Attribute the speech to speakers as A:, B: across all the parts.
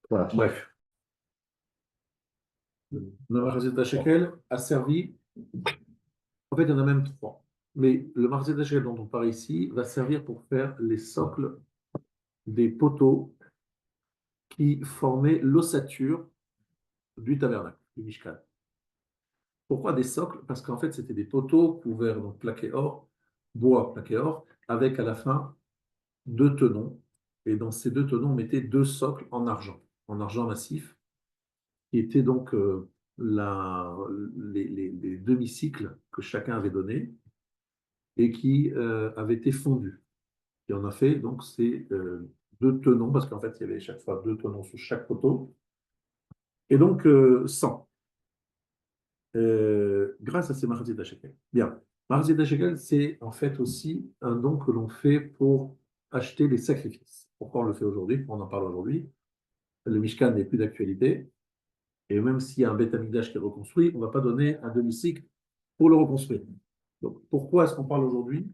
A: Voilà, bref. Le Marzit Shekel a servi, en fait, il y en a même trois. Mais le Marzit Shekel dont on parle ici va servir pour faire les socles des poteaux qui formaient l'ossature du tabernacle, du Mishkan. Pourquoi des socles? Parce qu'en fait, c'était des poteaux couverts, donc plaqués or, bois plaqué or, avec à la fin deux tenons. Et dans ces deux tenons, on mettait deux socles en argent massif, qui étaient donc les demi-cycles que chacun avait donnés et qui avaient été fondus. Et on a fait donc ces deux tenons, parce qu'en fait, il y avait chaque fois deux tenons sur chaque poteau, et donc 100. Grâce à ces Marzit Shekel. Bien. Marzit Shekel, c'est en fait aussi un don que l'on fait pour acheter les sacrifices. Pourquoi on le fait aujourd'hui? On en parle aujourd'hui. Le Mishkan n'est plus d'actualité. Et même s'il y a un Beth Amikdash qui est reconstruit, on ne va pas donner un demi-cycle pour le reconstruire. Donc, pourquoi est-ce qu'on parle aujourd'hui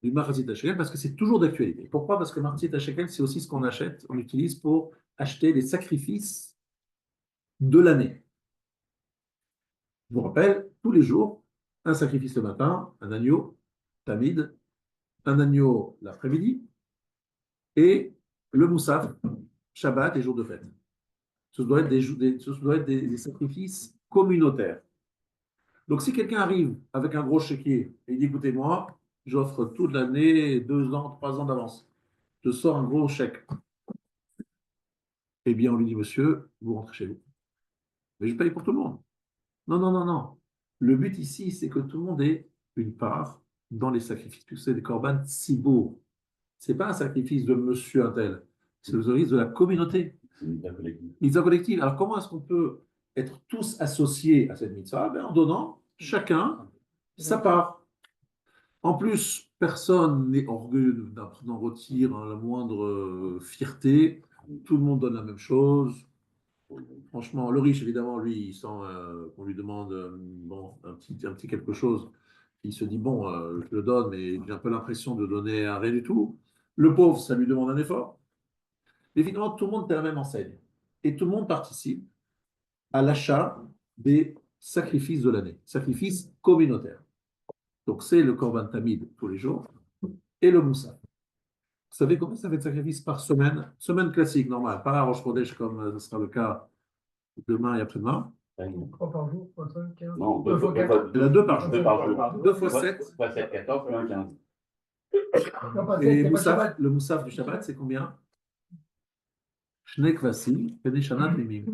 A: du Marzit Shekel? Parce que c'est toujours d'actualité. Pourquoi? Parce que Marzit Shekel, c'est aussi ce qu'on achète, on utilise pour acheter les sacrifices de l'année. Je vous rappelle, tous les jours, un sacrifice le matin, un agneau, tamid, un agneau l'après-midi, et le moussaf, Shabbat et jour de fête. Ce doit être des sacrifices communautaires. Donc, si quelqu'un arrive avec un gros chéquier et dit, écoutez-moi, j'offre toute l'année, 2 ans, 3 ans d'avance, je sors un gros chèque. Eh bien, on lui dit, monsieur, vous rentrez chez vous. Mais je paye pour tout le monde. Non, non, non, non. Le but ici, c'est que tout le monde ait une part dans les sacrifices. C'est des korban tzibour. Ce n'est pas un sacrifice de monsieur un tel. C'est le sacrifice de la communauté. Mitzvah collective. Alors, comment est-ce qu'on peut être tous associés à cette mitzvah? En donnant chacun sa part. En plus, personne n'est orgueilleux d'en retirer la moindre fierté. Tout le monde donne la même chose. Franchement, le riche, évidemment, lui, il sent qu'on lui demande bon, un petit quelque chose. Il se dit, bon, je le donne, mais j'ai un peu l'impression de donner rien du tout. Le pauvre, ça lui demande un effort. Mais finalement, tout le monde est à la même enseigne. Et tout le monde participe à l'achat des sacrifices de l'année, sacrifices communautaires. Donc, c'est le Korban Tamid tous les jours et le Moussa. Vous savez combien ça fait de sacrifices par semaine? Semaine classique, normale, pas la Rosh Chodesh comme ce sera le cas demain et après-demain.
B: 3 par jour, 5, 15.
C: Non,
B: deux fois 4.
A: Il y en a 2 par jour.
C: 2 par jour.
A: 2 fois 7.
C: 7, 14, 15.
B: Non, pas 7,
A: Et
B: c'est pas Shabbat.
A: le Moussaf du Shabbat, c'est combien? Shnek Vassim, Peneshanat Mimim.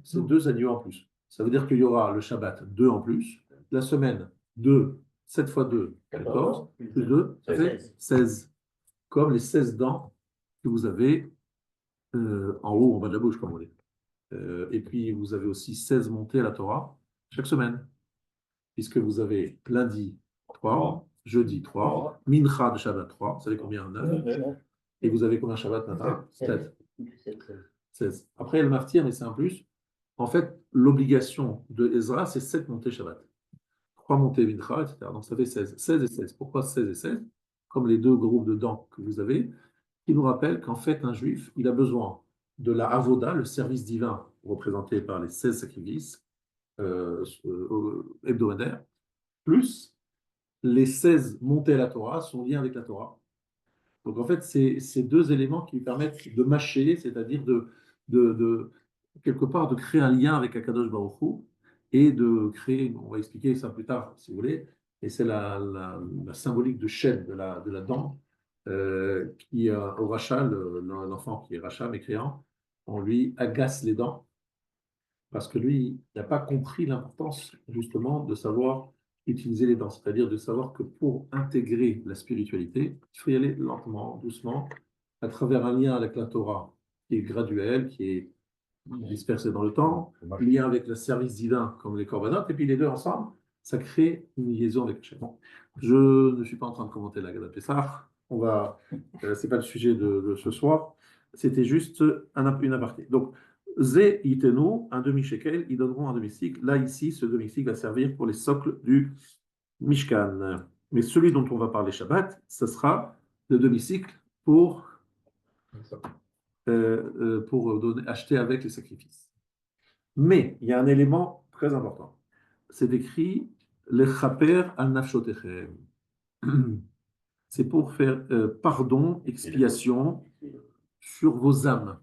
A: C'est 2 agneaux en plus. Ça veut dire qu'il y aura le Shabbat 2 en plus. La semaine 2, 7 fois 2, 14. Plus 2, ça fait 16. Comme les 16 dents que vous avez en haut, en bas de la bouche, comme on dit. Et puis, vous avez aussi 16 montées à la Torah chaque semaine. Puisque vous avez lundi 3, jeudi 3, Mincha de Shabbat 3. Vous savez combien? 9. Et vous avez combien Shabbat matin? 7. 16. Après, il y a le maftir, mais c'est un plus. En fait, l'obligation de Ezra, c'est 7 montées Shabbat. 3 montées Mincha, etc. Donc ça fait 16. 16 et 16. Pourquoi 16 et 16? Comme les deux groupes de dents que vous avez, qui nous rappellent qu'en fait, un juif, il a besoin de la avoda, le service divin représenté par les 16 sacrifices hebdomadaires, plus les 16 montées à la Torah, son lien avec la Torah. Donc en fait, c'est ces deux éléments qui lui permettent de mâcher, c'est-à-dire de quelque part de créer un lien avec Akadosh Baruch Hu et de créer, on va expliquer ça plus tard si vous voulez, et c'est la symbolique de chaîne de la dent qui au rachat, l'enfant qui est rachat, mécréant, on lui agace les dents parce que lui, il n'a pas compris l'importance justement de savoir utiliser les dents, c'est-à-dire de savoir que pour intégrer la spiritualité, il faut y aller lentement, doucement, à travers un lien avec la Torah qui est graduel, qui est dispersé dans le temps, lien avec le service divin comme les corbanotes, et puis les deux ensemble, ça crée une liaison avec Hachem. Bon, je ne suis pas en train de commenter la Gada Pessah, c'est pas le sujet de ce soir, c'était juste une aparté. Donc, Zé Itenu, un demi-shekel, ils donneront un demi-cycle. Là, ici, ce demi-cycle va servir pour les socles du Mishkan. Mais celui dont on va parler Shabbat, ce sera le demi-cycle pour pour acheter avec les sacrifices. Mais il y a un élément très important. C'est écrit le chaper al nafshotechem. C'est pour faire pardon, expiation sur vos âmes.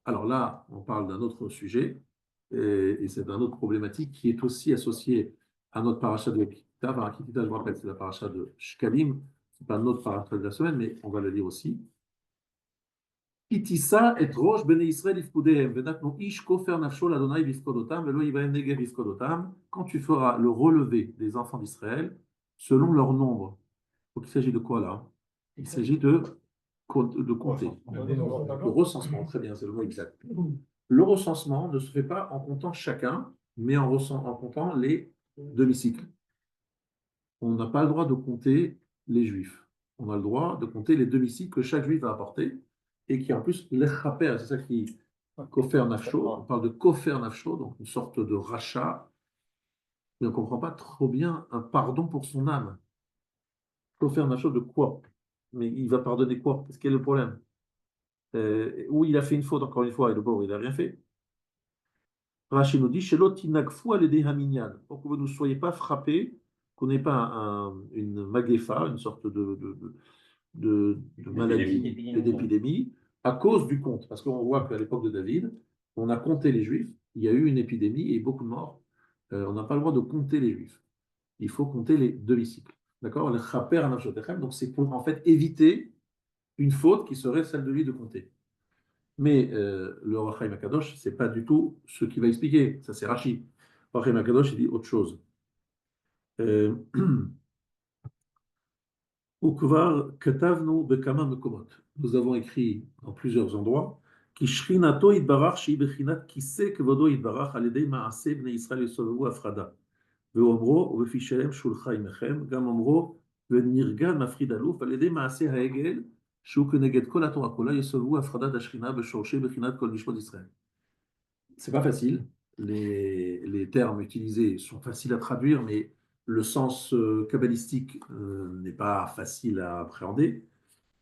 A: Alors là, on parle d'un autre sujet, et c'est d'une autre problématique qui est aussi associée à notre paracha de Kitita. Kitita, je vous rappelle, c'est la paracha de Shkalim. Ce n'est pas notre paracha de la semaine, mais on va le lire aussi. Kitissa et rosh bnei Israël ifkudehem, venatnu ish kofer nafsho l'Adonai bifkodotam, velo yivahem negev bifkodotam. Quand tu feras le relevé des enfants d'Israël selon leur nombre. Donc il s'agit de quoi là? Il s'agit de compter. Le recensement, très bien, c'est le mot exact. Le recensement ne se fait pas en comptant chacun, mais en comptant les demi-cycles. On n'a pas le droit de compter les juifs. On a le droit de compter les demi-cycles que chaque juif va apporter et qui en plus l'echaper, c'est ça qui kofer nafsho. On parle de kofer nafsho, donc une sorte de rachat, mais on ne comprend pas trop bien un pardon pour son âme. Kofer nafsho de quoi? Mais il va pardonner quoi? Qu'est-ce qui est le problème? Où il a fait une faute, encore une fois, et le pauvre, il n'a rien fait. Rachid nous dit, Shelot tinagfu aledei haminyan, pour que vous ne soyez pas frappés, qu'on n'ait pas une magéfa, une sorte de maladie et d'épidémie, à cause du compte. Parce qu'on voit qu'à l'époque de David, on a compté les Juifs, il y a eu une épidémie et beaucoup de morts. On n'a pas le droit de compter les Juifs. Il faut compter les demi-cycles. D'accord? Le chaper anafshotechem, donc c'est pour en fait éviter une faute qui serait celle de lui de compter. Mais le Rav Chaim HaKadosh, ce n'est pas du tout ce qu'il va expliquer. Ça, c'est Rashi. Rav Chaim HaKadosh, il dit autre chose. Ukvar katavnu bekama mekomot. Nous avons écrit dans plusieurs endroits ki shrinato itbarach shi bechinat kise kvodo itbarach aledei maase bnei Israël yesovevu afrada. Veomro vefi shelem shulcha imechem gam omro venirgan mafrid aluf aledei maase haegel shu keneged kol haTorah kola yesovevu afrada dashrina beshorshei bechinat kol nishmot Israël. C'est pas facile. Les termes utilisés sont faciles à traduire, mais le sens kabbalistique n'est pas facile à appréhender.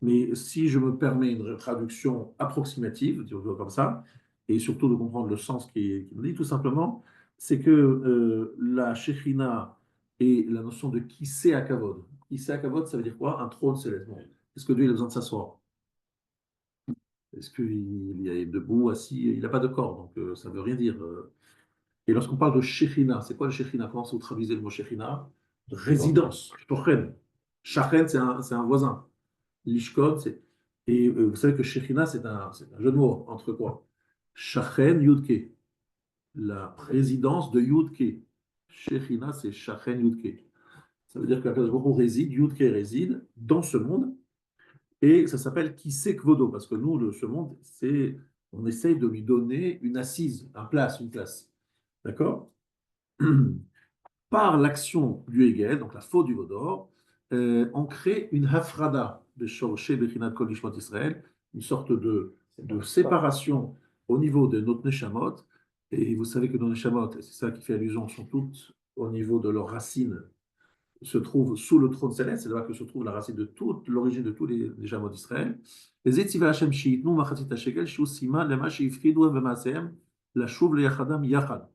A: Mais si je me permets une traduction approximative, disons comme ça, et surtout de comprendre le sens qui nous dit, tout simplement, c'est que la Shekhinah et la notion de Kiseh Hakavod. Kiseh Hakavod, ça veut dire quoi? Un trône céleste. Bon. Est-ce que Dieu il a besoin de s'asseoir? Est-ce qu'il est debout, assis? Il n'a pas de corps, donc ça ne veut rien dire. Et lorsqu'on parle de Shekhinah, c'est quoi le Shekhinah? Comment vous traduisez le mot Shekhinah? Résidence, Shochen. Shachen, c'est un voisin. Lishkon, c'est. Et vous savez que Shekhinah, c'est un jeu de mots entre quoi? Shachen, Yudke. La présidence de Yudke. Shekhinah, c'est Shachen, Yudke. Ça veut dire qu'Akadosh Baruch Hu réside, Yudke réside dans ce monde. Et ça s'appelle Kiseh Kvodo, parce que nous, ce monde, on essaye de lui donner une assise, une place. D'accord? Par l'action du Hegel, donc la faute du Vaudor, on crée une hafrada de Shorshé Bechinat Kol Nishmat Israël, une sorte de séparation au niveau de notre Neshamot. Et vous savez que nos Neshamot, c'est ça qui fait allusion, sont toutes au niveau de leurs racines, se trouvent sous le trône céleste, c'est là que se trouve la racine de toute l'origine de tous les Neshamot d'Israël. Les Etziva Hashem Shiitnu Machatzit HaShekel Shu Sima Lema Sheifridu B'Maasem La Shuv Leyachadam Yachad.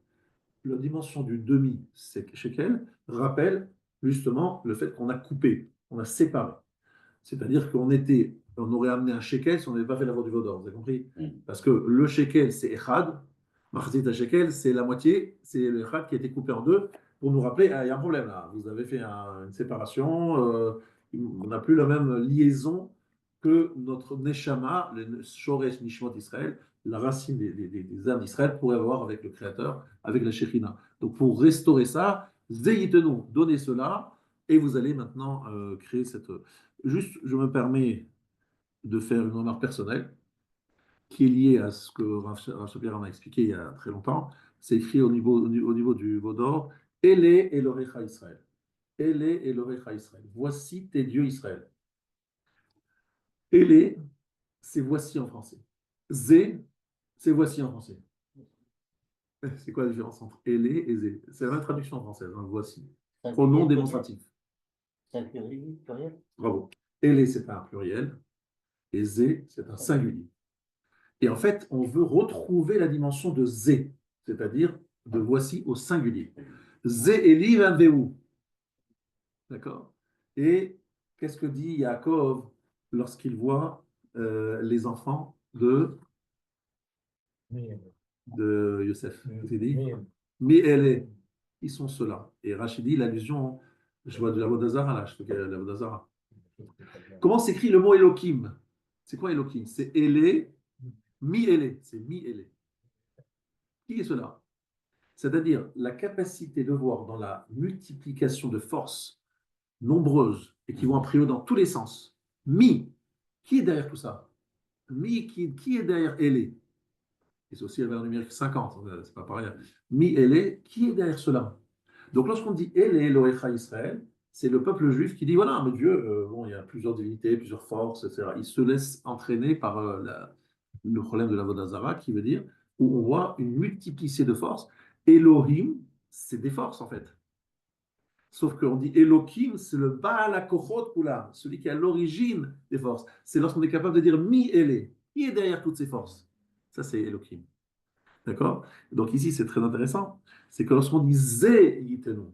A: La dimension du demi-shekel rappelle justement le fait qu'on a coupé, on a séparé. C'est-à-dire on aurait amené un shekel si on n'avait pas fait la voie du Vaudor, vous avez compris? Parce que le shekel, c'est echad, marzit shekel, c'est la moitié, c'est le echad qui a été coupé en deux pour nous rappeler, ah, il y a un problème là, vous avez fait une séparation, on n'a plus la même liaison que notre neshama, le shoresh nishmot d'Israël, la racine des âmes d'Israël pourrait avoir avec le Créateur, avec la Shekhinah. Donc pour restaurer ça, zeyitenu, donnez cela, et vous allez maintenant créer cette. Juste, je me permets de faire une remarque personnelle qui est liée à ce que Rav Shapira m'a expliqué il y a très longtemps. C'est écrit au niveau du Vaudor, Ele Elohecha Israël. Ele Elohecha Israël. Voici tes dieux Israël. Ele, c'est voici en français. Zé, c'est voici en français. C'est quoi la différence entre Ele et Zé? C'est la même traduction en français, hein, voici. Pronom démonstratif.
C: C'est un pluriel?
A: Bravo. Ele, c'est pas un pluriel. Et zé, c'est un singulier. Et en fait, on veut retrouver la dimension de zé, c'est-à-dire de voici au singulier. Zé Eli Vanveu. D'accord? Et qu'est-ce que dit Yaakov lorsqu'il voit les enfants de Yosef? Il dit, mais elle est, ils sont ceux-là. Et Rachid dit l'allusion, je vois de la Vodazara là, je fais la Vodazara. Comment s'écrit le mot Elohim? C'est quoi Elohim? C'est Elé, mi-Elé. C'est mi-Elé. Qui est cela? C'est-à-dire la capacité de voir dans la multiplication de forces nombreuses et qui vont a priori dans tous les sens. Mi, qui est derrière tout ça? Mi, qui est derrière Elé? Et c'est aussi la valeur numérique 50, c'est pas pareil. Mi, Elé, qui est derrière cela? Donc lorsqu'on dit Elé, Elohecha Israël, c'est le peuple juif qui dit voilà, mais Dieu, bon, il y a plusieurs divinités, plusieurs forces, etc. Il se laisse entraîner par le problème de la Vodazara, qui veut dire où on voit une multiplicité de forces. Elohim, c'est des forces en fait. Sauf qu'on dit Elohim, c'est le Baal HaKochot Kula, celui qui est à l'origine des forces. C'est lorsqu'on est capable de dire Mi Elé, qui est derrière toutes ces forces. Ça, c'est Elohim. D'accord? Donc ici, c'est très intéressant. C'est que lorsqu'on dit Zé Yitenu,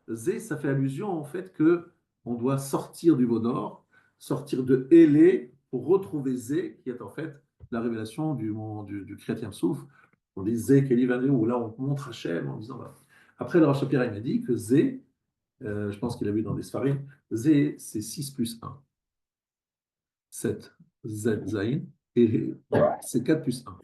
A: Zé, ça fait allusion en fait que on doit sortir du Vaudor, sortir de Elé pour retrouver Zé, qui est en fait la révélation du chrétien souffle. On dit Zé Keli Vané, où là on montre Hachem en disant voilà. Après, le Rav Pierre m'a dit que Zé, je pense qu'il a vu dans des Sfarim, Zé, c'est 6 plus 1, 7, Z, Zain, et c'est 4 plus 1.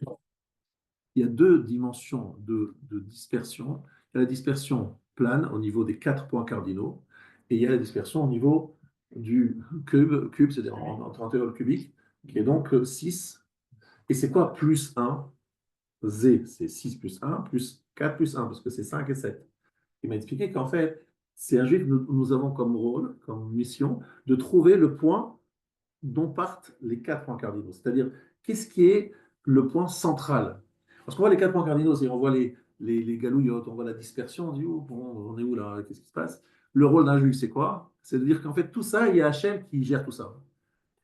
A: Il y a deux dimensions de dispersion. Il y a la dispersion plane au niveau des 4 points cardinaux, et il y a la dispersion au niveau du cube c'est-à-dire en intérieur cubique, qui est donc 6. Et c'est quoi plus 1? Z, c'est 6 plus 1, plus 4 plus 1, parce que c'est 5 et 7. Il m'a expliqué qu'en fait, c'est un juif, nous avons comme rôle, comme mission, de trouver le point dont partent les 4 points cardinaux. C'est-à-dire, qu'est-ce qui est le point central? Parce qu'on voit les 4 points cardinaux, c'est-à-dire on voit les galouillottes, on voit la dispersion, on dit, oh, bon, on est où là? Qu'est-ce qui se passe? Le rôle d'un juif, c'est quoi? C'est de dire qu'en fait, tout ça, il y a Hachem qui gère tout ça.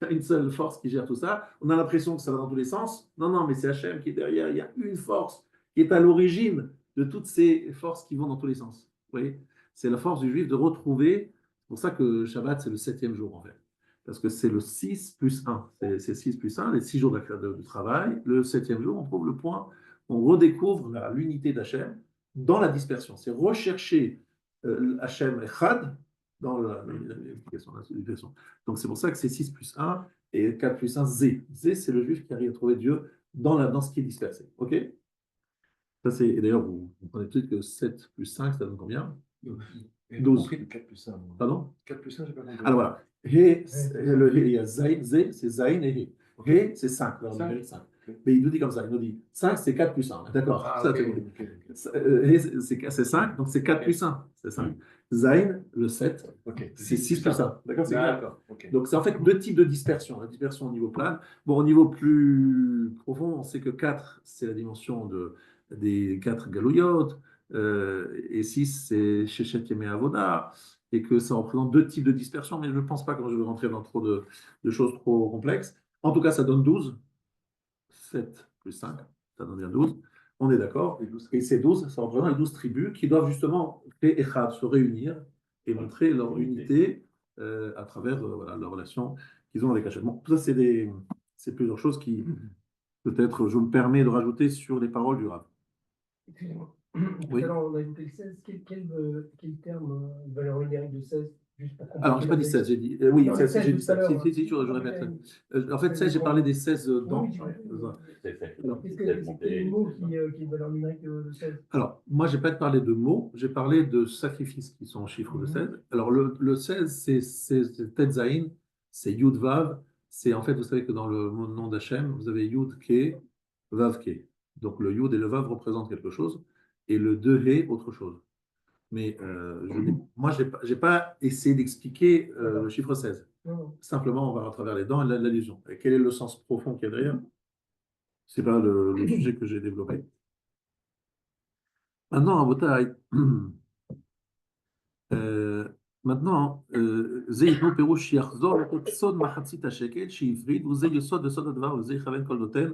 A: Il y a une seule force qui gère tout ça. On a l'impression que ça va dans tous les sens. Non, non, mais c'est Hachem qui est derrière. Il y a une force qui est à l'origine de toutes ces forces qui vont dans tous les sens. Vous voyez? C'est la force du juif de retrouver. C'est pour ça que Shabbat, c'est le 7e jour, en fait. Parce que c'est le 6 plus 1. C'est 6 plus 1, les 6 jours de travail. Le 7e jour, on trouve le point. On redécouvre l'unité d'Hachem dans la dispersion. C'est rechercher Hachem Echad dans l'unification. Donc c'est pour ça que c'est 6 plus 1 et 4 plus 1, Z. Z, c'est le juif qui arrive à trouver Dieu dans ce qui est dispersé. OK? Ça, c'est, et d'ailleurs, vous prenez tout que 7 plus 5, ça donne combien? 12.
B: 4 plus 1.
A: Pardon?
B: 4 plus 1, j'ai pas compris.
A: Alors voilà. He, il y a Zayn, Z, c'est Zayn et He. He, c'est 5. 5. Mais il nous dit comme ça, il nous dit 5, c'est 4 plus 1. D'accord.
B: Ah,
A: Ça,
B: okay,
A: He, c'est 5, donc c'est 4 plus 1. C'est 5. Zayn, le 7, c'est 6 plus 1. D'accord, c'est clair.
B: Okay.
A: Donc c'est en fait deux types de dispersion. La dispersion au niveau plane. Bon, au niveau plus profond, on sait que 4, c'est la dimension des 4 galouillotes. Et 6, c'est Shechet Yemei Avoda, et que ça représente deux types de dispersion, mais je ne pense pas que je vais rentrer dans trop de choses trop complexes. En tout cas, ça donne 12. 7 plus 5, ça donne bien 12. On est d'accord. Et ces 12, ça représente les 12 tribus qui doivent justement créer Echad, se réunir et montrer leur unité à travers voilà, leur relation qu'ils ont avec Hachem. Bon, tout ça, c'est plusieurs choses qui, peut-être, je me permets de rajouter sur les paroles du Rav.
B: Excusez-moi.
A: Oui.
B: Tout à l'heure, on a ajouté le 16. Quel terme, valeur numérique de 16, juste pour comprendre?
A: Alors, je n'ai pas dit 16, j'ai dit. Oui,
B: Non,
A: 16, j'ai dit 16.
B: tout à
A: Si, je répète. En fait, 16, j'ai parlé des 16 dans.
B: Oui, quel est le mot qui est une valeur numérique de 16?
A: Alors, moi, je n'ai pas parlé de mots, j'ai parlé de sacrifices qui sont en chiffre de 16. Alors, le 16, c'est Tetzaïn, c'est Yud Vav. C'est en fait, vous savez que dans le nom d'Hachem, vous avez Yud Ke, Vav Ke. Donc, le Yud et le Vav représentent quelque chose, et le 2 He, autre chose. Mais moi, je n'ai pas essayé d'expliquer le chiffre 16. Simplement, on va à travers les dents et l'allusion. Et quel est le sens profond qu'il y a derrière? Ce n'est pas le sujet que j'ai développé. Maintenant, à Botaï, maintenant, זה ייתנו פירוש שיחזור לתת סוד מחצית השקל שהפריד, וזה יסוד וסוד הדבר, וזה יכוון כל נותן,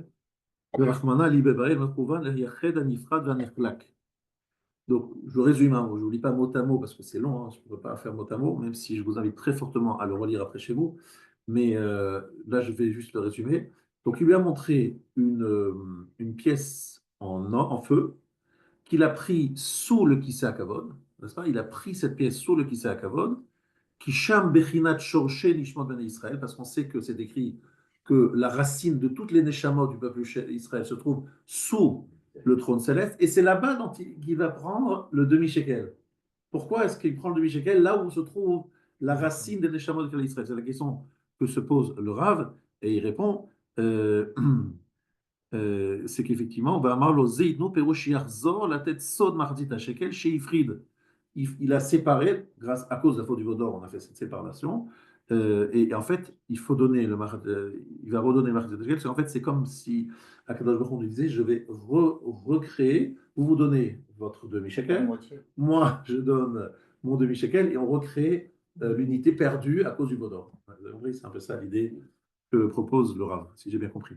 A: ורחמנא ליבא בראל מכוון לייחד הנפרד והנחלק. Donc, je résume, hein, je ne vous lis pas mot à mot parce que c'est long, hein, je ne peux pas faire mot à mot, même si je vous invite très fortement à le relire après chez vous. Mais là, je vais juste le résumer. Donc, il lui a montré une pièce en feu qu'il a pris sous le Kisei HaKavod, n'est-ce pas? Il a pris cette pièce sous le Kisei HaKavod, qui sham bechinat shorche nishmat bnei Israël, parce qu'on sait que c'est écrit que la racine de toutes les neshamot du peuple d'Israël se trouve sous le trône céleste, et c'est là-bas qu'il va prendre le demi-shekel. Pourquoi est-ce qu'il prend le demi-shekel là où se trouve la racine des neshamot de Israël? C'est la question que se pose le Rav, et il répond c'est qu'effectivement, la tête sod mardita shekel chez Ifrid. Il a séparé, grâce à cause de la faute du Vaudor, on a fait cette séparation. Et en fait, il faut donner il va redonner le mardita shekel, parce qu'en fait, c'est comme si Akadosh Baruch Hu nous disait, je vais recréer, vous donnez votre demi-shekel, moi je donne mon demi-shekel, et on recrée l'unité perdue à cause du Vaudor. C'est un peu ça l'idée que propose le Rav, si j'ai bien compris.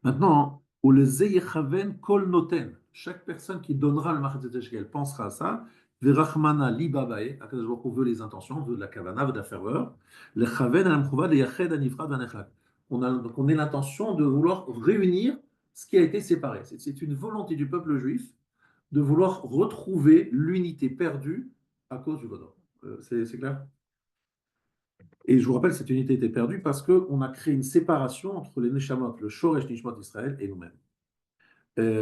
A: Maintenant, ou le zeyechaven kol noten, chaque personne qui donnera le Machatzit Shekel pensera à ça. Verachmana libabae, Akadosh Baruch Hu veut les intentions, veut de la kavana, veut de la ferveur. Le chaven al mchouva le yached anifrad vanechlak. Donc on a l'intention de vouloir réunir ce qui a été séparé. C'est une volonté du peuple juif de vouloir retrouver l'unité perdue à cause du Godor. C'est clair? Et je vous rappelle, cette unité était perdue parce qu'on a créé une séparation entre les Neshamot, le Shoresh Nishmot d'Israël et nous-mêmes.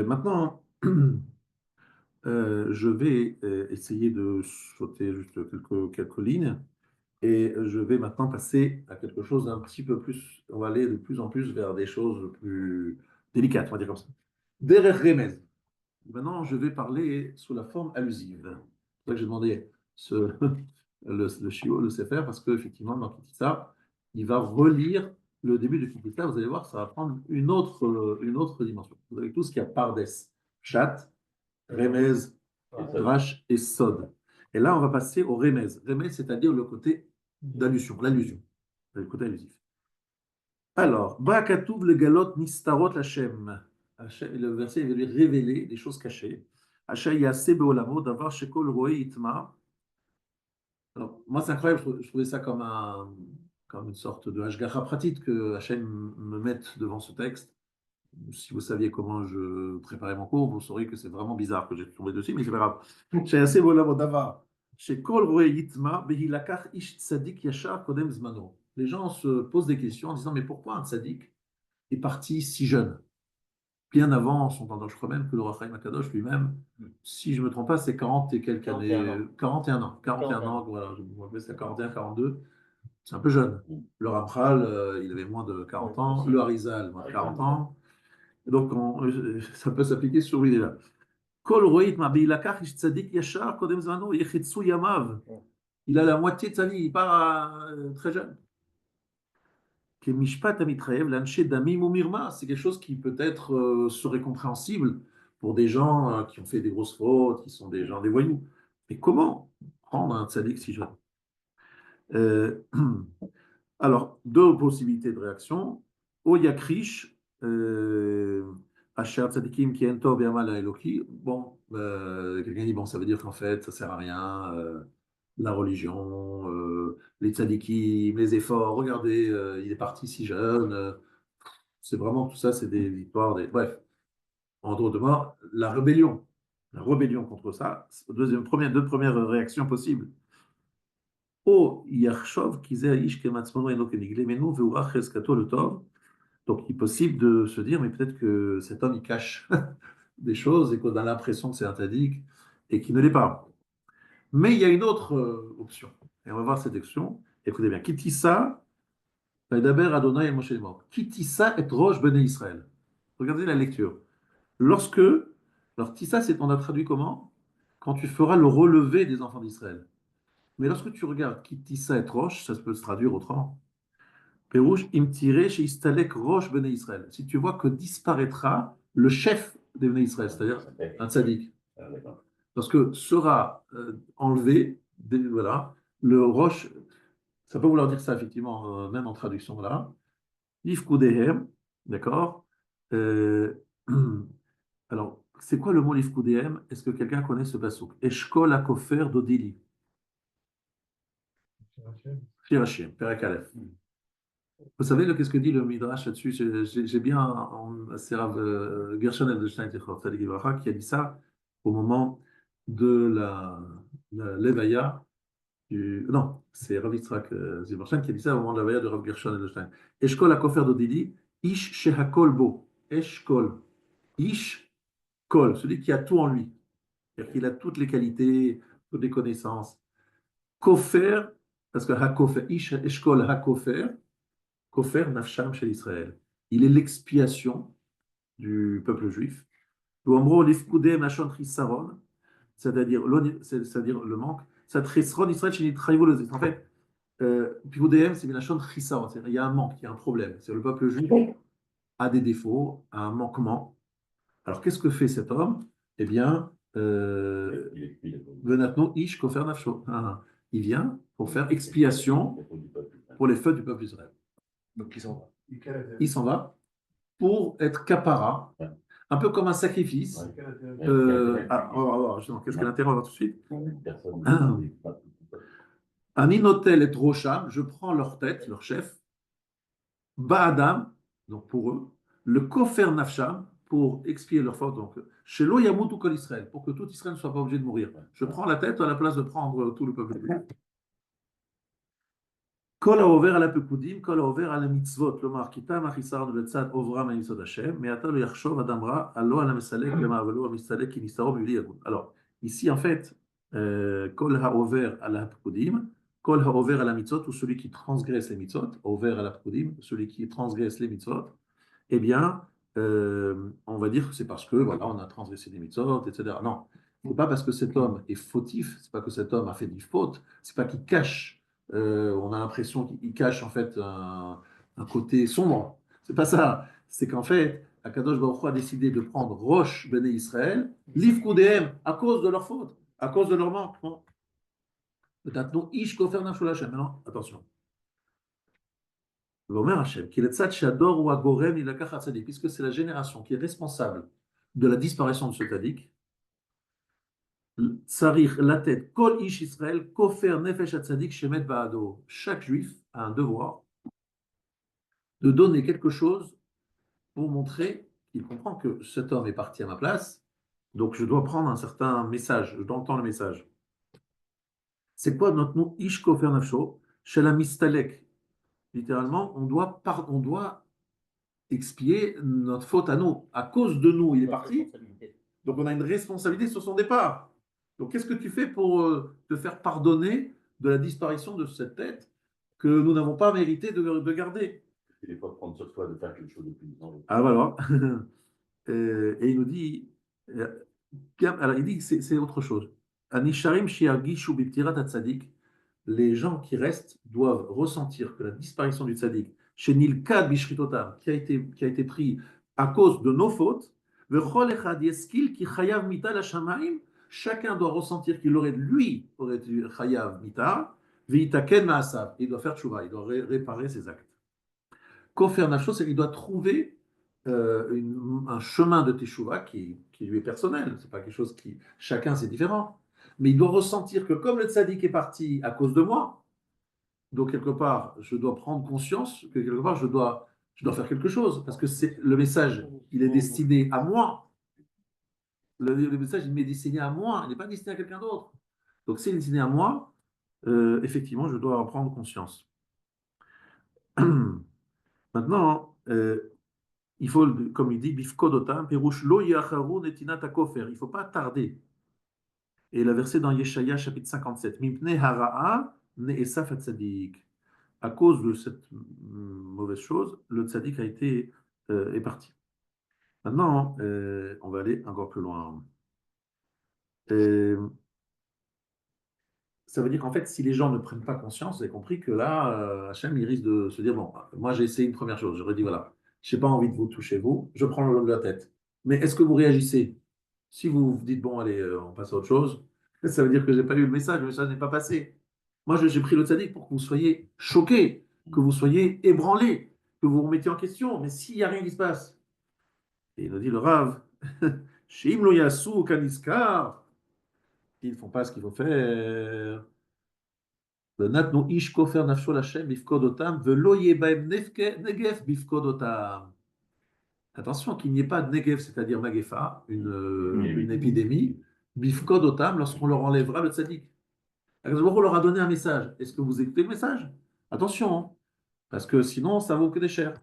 A: Maintenant, je vais essayer de sauter juste quelques lignes et je vais maintenant passer à quelque chose d'un petit peu plus, on va aller de plus en plus vers des choses plus délicates, on va dire comme ça. Derech Remez. Maintenant, je vais parler sous la forme allusive. C'est pour ça que j'ai demandé le Shio, le Sefer, parce qu'effectivement, dans Kitissa, il va relire le début de Kitissa. Vous allez voir, ça va prendre une autre dimension. Vous avez tout ce qu'il y a Pardes, Chat, Remez, Drash et Sod. Et là, on va passer au Remez. Remez, c'est-à-dire le côté d'allusion, l'allusion, le côté allusif. Alors, Ba'akatouv le galot nistarot lachem. Le verset il va lui révéler des choses cachées. Hacha yase beolamo d'avoir shekol roe itma. Alors, moi, c'est incroyable, je trouvais ça comme une sorte de hashgacha pratique que Hachem me mette devant ce texte. Si vous saviez comment je préparais mon cours, vous sauriez que c'est vraiment bizarre que j'ai tombé dessus, mais c'est pas grave. Hacha yase beolamo d'avoir shekol roe itma behilakach ish tzadik yashar kodem zmano. Les gens se posent des questions en disant, mais pourquoi un tzadik est parti si jeune, bien avant son temps. Je crois même que le Rachaim Akadosh lui-même, si je ne me trompe pas, c'est 40 et quelques années, 41 ans. 41 ans, voilà, je me rappelle, c'est 41, 42. C'est un peu jeune. Le Ramchal, il avait moins de 40 ans. Le Harizal, moins de 40 ans. Donc, ça peut s'appliquer sur l'idée-là. Kol roit ma beilakach ish tzadik yashar kodem zmano yechetsu yamav. Il a la moitié de sa vie, il part très jeune. C'est quelque chose qui peut-être serait compréhensible pour des gens qui ont fait des grosses fautes, qui sont des gens, des voyous. Mais comment prendre un tzaddik si jeune? Euh, Alors, deux possibilités de réaction. O yakrish, asher tzadikim ki en tov yamal eloki. Bon, quelqu'un dit, bon, ça veut dire qu'en fait, ça sert à rien. La religion, les tzadikim, les efforts. Regardez, il est parti si jeune. C'est vraiment tout ça, c'est des victoires. Bref, en d'autres mots, la rébellion. La rébellion contre ça, deux premières réactions possibles. O yachshov kizeh ish kematzmano eno keniglemenu veurach cheskato le tov. Donc, il est possible de se dire, mais peut-être que cet homme, il cache des choses et qu'on a l'impression que c'est un tzaddik et qu'il ne l'est pas. Mais il y a une autre option. Et on va voir cette option. Écoutez bien. Kitissa, Daber Adonai et Moshe Lemor. Kitissa et Rosh Bnei Israël. Regardez la lecture. Lorsque, alors Tissa, on a traduit comment? Quand tu feras le relevé des enfants d'Israël. Mais lorsque tu regardes Kitissa et Rosh, ça peut se traduire autrement. Pérouche, Imtiré chez Istalek Rosh Bnei Israël. Si tu vois que disparaîtra le chef des Bnei Israël, c'est-à-dire un tzaddik. Parce que sera enlevé voilà. Le roche, ça peut vouloir dire ça, effectivement, même en traduction là. Lifkudehem, d'accord. Euh, alors, c'est quoi le mot Lifkudehem? Est-ce que quelqu'un connaît ce passouk? Eshkol Akofer Dodili. Shir Hashem, Perek Aleph. Vous savez qu'est-ce que dit le Midrash là-dessus? J'ai bien, c'est Rav Gershon Edelstein Tzadik Livracha, qui a dit ça au moment de la Levaya non, c'est Rav Yitzhak Zilberstein qui a dit ça au moment de la Levaya de Rav Gershon Edelstein. Eshkol Akofer Dodili, Ish Shehakol Bo. Eshkol. Ish Kol, celui qui a tout en lui. C'est-à-dire qu'il a toutes les qualités, toutes les connaissances. Kofer, parce que Hakofer, Ish Eshkol Hakofer, Kofer Nafsham chez Israël. Il est l'expiation du peuple juif. Ou Lifkudem Nashon Chisaron, c'est-à-dire le manque. Satrisron Israël chez Nitraïvou. En fait, Pikudem, c'est Nashon Chisaron. Il y a un manque, il y a un problème. C'est le peuple juif a des défauts, a un manquement. Alors, qu'est-ce que fait cet homme? Eh bien, Venatno Ish Kofer Nafsho. Il vient pour faire expiation pour les fautes du peuple d'Israël.
C: Donc, ils sont.
A: Il s'en va pour être capara, un peu comme un sacrifice. On va voir justement, qu'est-ce que l'intérêt, on va voir tout de suite. Un inotel et rocham, je prends leur tête, leur chef, Ba'adam, donc pour eux, le kofer nafsham, pour expier leur faute, donc chez Yamutu kol Israël, pour que tout Israël ne soit pas obligé de mourir. Je prends la tête à la place de prendre tout le peuple. Kol haover ala pekudim, kol haover ala mitzvot, כלומר, כי תם החיסרון ולצד עוברם על מצוות השם, מעתה לא יחשוב אדם רע, הלא על המסלק למעבלו המסתלק כי נסתרו מבלי יגון. Alors, ici, en fait, kol haover ala pekudim, kol haover ala mitzvot, ou celui qui transgresse les mitzvot, haover ala pekudim, celui qui transgresse les mitzvot, eh bien, on va dire que c'est parce que, voilà, on a transgressé les mitzvot, etc. Non, ce n'est pas parce que cet homme est fautif, c'est pas que cet homme a fait des fautes, c'est pas qu'il cache. On a l'impression qu'il cache en fait un côté sombre. C'est pas ça. C'est qu'en fait, Akadosh Baruch Hu a décidé de prendre Roche Béné Israël, Livkoudéhem, à cause de leur faute, à cause de leur manque. Peut-être non, Ish Kofer Nafshul Hashem. Maintenant, attention. L'Omer Hashem, qui est le tzad shador ou agorem ilakach hatzadik, puisque c'est la génération qui est responsable de la disparition de ce tzaddik. Tsarich, la tête, Kol Ish Israël, Kofer Nefesh Hatzadik Shemet Baado. Chaque juif a un devoir de donner quelque chose pour montrer qu'il comprend que cet homme est parti à ma place, donc je dois prendre un certain message, je dois entendre le message. C'est quoi notre nom Ish Kofer Nefsho Chez la Mistalek. Littéralement, on doit expier notre faute à nous. À cause de nous, il est parti. Donc on a une responsabilité sur son départ. Donc, qu'est-ce que tu fais pour te faire pardonner de la disparition de cette tête que nous n'avons pas mérité de garder?
C: Il n'est pas prendre sur toi de faire quelque chose de plus grand.
A: Ah, voilà. Et il nous dit, alors il dit que c'est autre chose. Anisharim shiagishu biptirat hatzadik, les gens qui restent doivent ressentir que la disparition du tzaddik, chez Nilkad bishritotam, qui a été pris à cause de nos fautes, vechol echad yeskil ki chayav mita la shamaim, chacun doit ressentir qu'il aurait dû chayav mita, veitaken ma'asav, il doit faire tchouva, il doit réparer ses actes. Kofer nafsho, c'est qu'il doit trouver un chemin de teshuva qui lui est personnel, c'est pas quelque chose qui, chacun c'est différent, mais il doit ressentir que comme le tzaddik est parti à cause de moi, donc quelque part je dois prendre conscience que quelque part je dois faire quelque chose, parce que c'est le message, il est destiné à moi. Le message, il m'est destiné à moi, il n'est pas destiné à quelqu'un d'autre. Donc, s'il est destiné à moi, effectivement, je dois en prendre conscience. Maintenant, il faut, comme il dit, Bifkodotam, Perush lo yacharu netinat kofer. Il ne faut pas tarder. Et la verset dans Yeshaya, chapitre 57, Mipne hara'a ne'esaf hatzadik. À cause de cette mauvaise chose, le tzaddik est parti. Maintenant, on va aller encore plus loin. Ça veut dire qu'en fait, si les gens ne prennent pas conscience, vous avez compris que là, Hachem, il risque de se dire, bon, moi j'ai essayé une première chose, j'aurais dit, voilà, je n'ai pas envie de vous toucher, vous, je prends le de la tête. Mais est-ce que vous réagissez? Si vous vous dites, bon, allez, on passe à autre chose, Ça veut dire que j'ai pas eu le message n'est pas passé. Moi, j'ai pris le tzaddik pour que vous soyez choqués, que vous soyez ébranlés, que vous vous remettiez en question. Mais s'il n'y a rien qui se passe, et il nous dit le Rav, Shim lo yasu kaniskar, ils ne font pas ce qu'il faut faire. Natnu ish kofer nafsho l'Hashem bifkodotam, velo yebaem negef bifkodotam. Attention qu'il n'y ait pas de negev, c'est-à-dire magefa, une épidémie, bifkodotam, lorsqu'on leur enlèvera le tzaddik. On leur a donné un message. Est-ce que vous écoutez le message? Attention, hein, parce que sinon, ça vaut que des chers.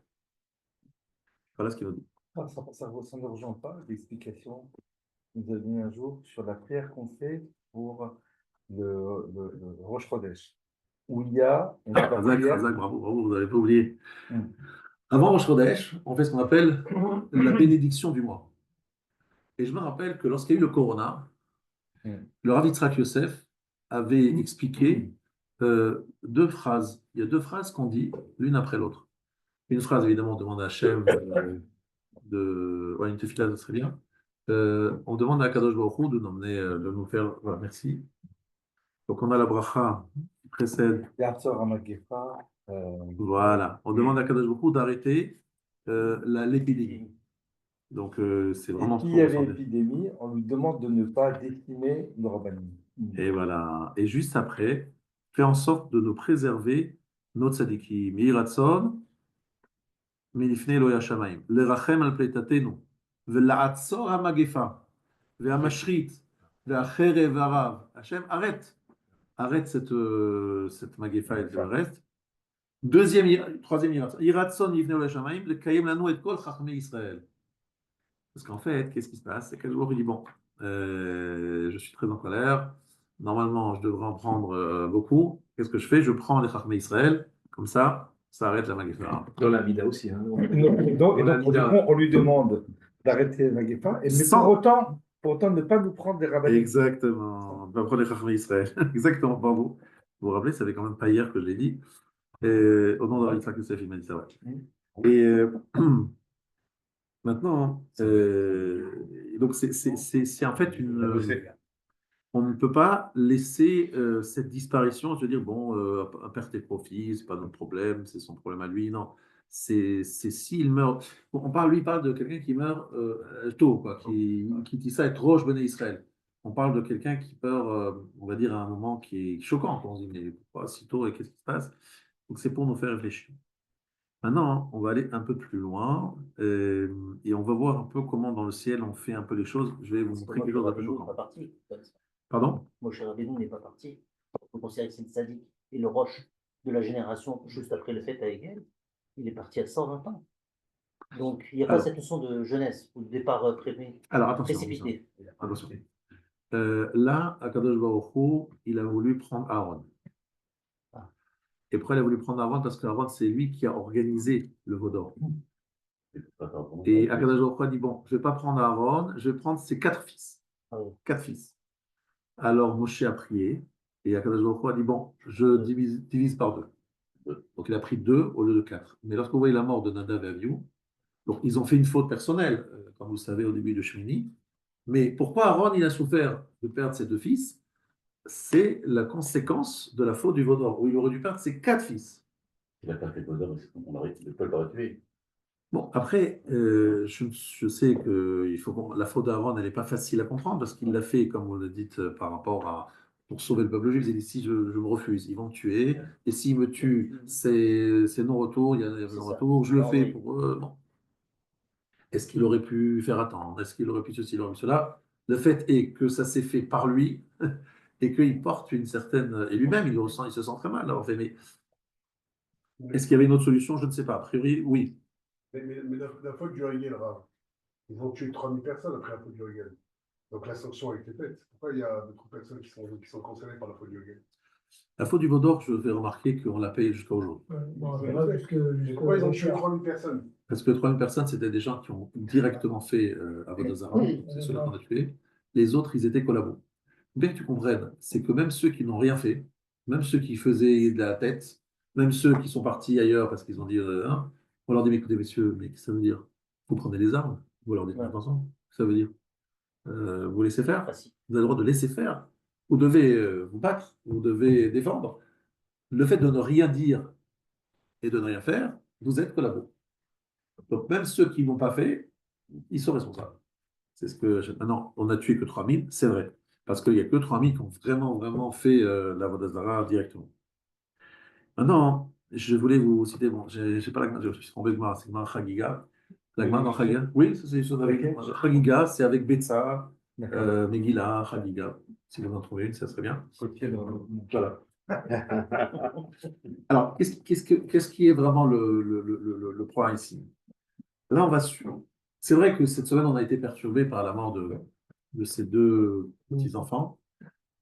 A: Voilà ce qu'il nous dit.
D: Ça ne rejoint pas l'explication que vous avez donnée un jour sur la prière qu'on fait pour le Rosh Chodesh, où il y a la prière.
A: Razak, bravo, bravo, vous n'avez pas oublié.
D: Mm.
A: Avant Rosh Chodesh, on fait ce qu'on appelle la bénédiction du mois. Et je me rappelle que lorsqu'il y a eu le Corona, le Rav Yitzhak Yosef avait expliqué deux phrases. Il y a deux phrases qu'on dit l'une après l'autre. Une phrase, évidemment, on demande à Hachem ouais, une tefila, ça serait bien. On demande à Kadosh Baruch Hu de nous faire. Voilà, merci. Donc on a la bracha qui précède.
D: Yatzor HaMagefa,
A: Voilà. On demande à Kadosh Baruch Hu d'arrêter l'épidémie. Donc c'est vraiment
D: s'il y avait épidémie, on lui demande de ne pas décimer le rabbanim.
A: Et voilà. Et juste après, fait en sorte de nous préserver notre tzadikim. Yiratzon, milifnei lo yashamayim. Lerachem al pleitatenu. Vela'atzor ha'magefa. Ve'amashrit. Ve'acherev v'arav. Hachem, arrête. Arrête cette magefa et le reste. Troisième Yiratzon. Yiratzon, milifnei lo yashamayim. Lekayem lanu et kol chachmei Israël. Parce qu'en fait, qu'est-ce qui se passe? C'est qu'un jour, il dit, bon, je suis très en colère. Normalement, je devrais en prendre beaucoup. Qu'est-ce que je fais? Je prends les Chachmei Israël. Comme ça arrête la Maguefa.
C: Dans la Mida aussi. Hein.
D: Et donc, on lui demande d'arrêter la Maguefa, mais pour autant ne pas nous prendre des rabbanim.
A: Exactement. On va prendre les Chachmei Israël. Exactement, bravo. Vous vous rappelez, ça fait quand même pas hier que je l'ai dit. Au nom de Rav Yitzhak Yosef, il m'a dit ça, ouais. Et maintenant, donc c'est en fait on ne peut pas laisser cette disparition, se dire, bon, à perte et profit, c'est pas notre problème, c'est son problème à lui. Non, c'est s'il meurt. Bon, lui, il parle de quelqu'un qui meurt tôt, quoi, qui dit ça être Rosh Bené Israël. On parle de quelqu'un qui meurt, on va dire, à un moment qui est choquant. On se dit, mais pourquoi si tôt et qu'est-ce qui se passe? Donc c'est pour nous faire réfléchir. Maintenant, on va aller un peu plus loin et on va voir un peu comment dans le ciel on fait un peu les choses. Je vais vous montrer quelque chose d'un peu choquant. Pardon?
E: Moshe Rabbeinu n'est pas parti. On considère que c'est le sadique et le roche de la génération juste après le fait à Hegel. Il est parti à 120 ans. Donc il n'y a pas cette notion de jeunesse ou de départ précipité.
A: Attention. Là, Akadosh Baruch Hu, il a voulu prendre Aaron. Et pourquoi il a voulu prendre Aaron? Parce qu'Aaron, c'est lui qui a organisé le veau d'or. Et Akadosh Baruch Hu a dit, bon, je ne vais pas prendre Aaron, je vais prendre ses 4 fils. 4 fils. Alors Moshe a prié, et Akadosh Baruch Hu a dit, bon, je divise par 2. Donc il a pris 2 au lieu de 4. Mais lorsque vous voyez la mort de Nadav et Abihu, donc ils ont fait une faute personnelle, comme vous le savez au début de Shemini. Mais pourquoi Aaron il a souffert de perdre ses 2 fils? C'est la conséquence de la faute du veau d'or, où il aurait dû perdre ses 4 fils.
C: Il a pas fait le veau d'or, il peut le tuer.
A: Bon, après, je sais que la faute d'Aaron, elle n'est pas facile à comprendre, parce qu'il l'a fait, comme vous le dites, par rapport à pour sauver le peuple juif. Il dit, si je me refuse, ils vont me tuer, et s'ils me tuent, c'est non-retour, il y a non-retour, je le fais pour eux. Bon. Est-ce qu'il aurait pu faire attendre? Est-ce qu'il aurait pu ceci, il aurait pu cela? Le fait est que ça s'est fait par lui, et qu'il porte une certaine... Et lui-même, il se sent très mal d'avoir fait. Mais est-ce qu'il y avait une autre solution? Je ne sais pas. A priori, oui.
F: Mais la faute du Hegel, ils ont tué 3000 personnes après la faute du Hegel. Donc la sanction a été faite. Pourquoi il y a d'autres personnes qui sont concernées par la faute du Hegel?
A: La faute du veau d'or, je vais remarquer qu'on la paye jusqu'à aujourd'hui.
F: Pourquoi ils ont tué 3000 personnes?
A: Parce que 3000 personnes, c'était des gens qui ont directement fait Avodah Zarah, c'est ceux-là qu'on a tués. Les autres, ils étaient collabos. Bien que tu comprennes, c'est que même ceux qui n'ont rien fait, même ceux qui faisaient de la tête, même ceux qui sont partis ailleurs parce qu'ils ont dit, on leur dit, mais écoutez, messieurs, mais qu'est-ce que ça veut dire? Vous prenez les armes, vous leur dites, attention, qu'est-ce que ça veut dire? Vous laissez faire, vous avez le droit de laisser faire. vous devez vous battre, vous devez défendre. Le fait de ne rien dire et de ne rien faire, vous êtes collabo. Donc même ceux qui n'ont pas fait, ils sont responsables. C'est ce que maintenant, on a tué que 3000, c'est vrai. Parce qu'il n'y a que 3000 qui ont vraiment, vraiment fait la Vodazara directement. Maintenant, je voulais vous citer, bon, j'ai pas la, je suis trompé de moi, c'est Gmar Chagiga. La Gmar dans Chagiga, oui, ça, c'est une chose avec Chagiga, c'est avec Betsa,
D: D'accord.
A: Megillah, Chagiga. Si vous en trouvez une, ça serait bien.
D: Copier dans le-
A: Voilà. Alors, qu'est-ce qui est vraiment le point ici? Là, on va sur. C'est vrai que cette semaine, on a été perturbé par la mort de ces deux petits-enfants.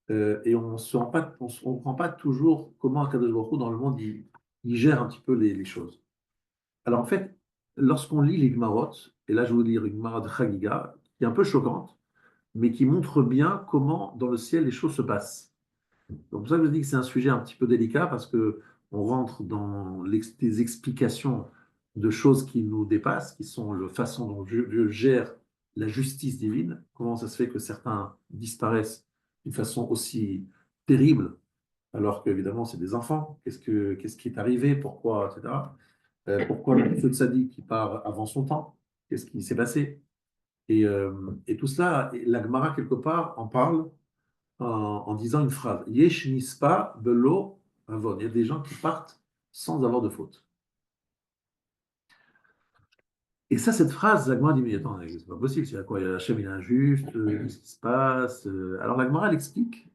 A: Et on ne se rend pas, on comprend pas toujours comment Akadosh Baruch Hu, dans le monde, il gère un petit peu les choses. Alors en fait, lorsqu'on lit les Gemarot, et là je vais vous lire une Gemara de Chagiga, qui est un peu choquante, mais qui montre bien comment dans le ciel les choses se passent. Donc c'est pour ça que je dis que c'est un sujet un petit peu délicat, parce que on rentre dans des explications de choses qui nous dépassent, qui sont la façon dont Dieu gère la justice divine, comment ça se fait que certains disparaissent d'une façon aussi terrible, alors qu'évidemment c'est des enfants, qu'est-ce qui est arrivé, pourquoi, etc. Pourquoi le feu de Sadi qui part avant son temps, qu'est-ce qui s'est passé? Et tout cela, la Gemara quelque part en parle en disant une phrase. Yesh nispa belo avon. Il y a des gens qui partent sans avoir de faute. Et ça, cette phrase, la Gemara dit, mais attends, c'est pas possible, c'est à quoi? Hachem, il est injuste, qu'est-ce qui se passe? Alors la Gemara, elle explique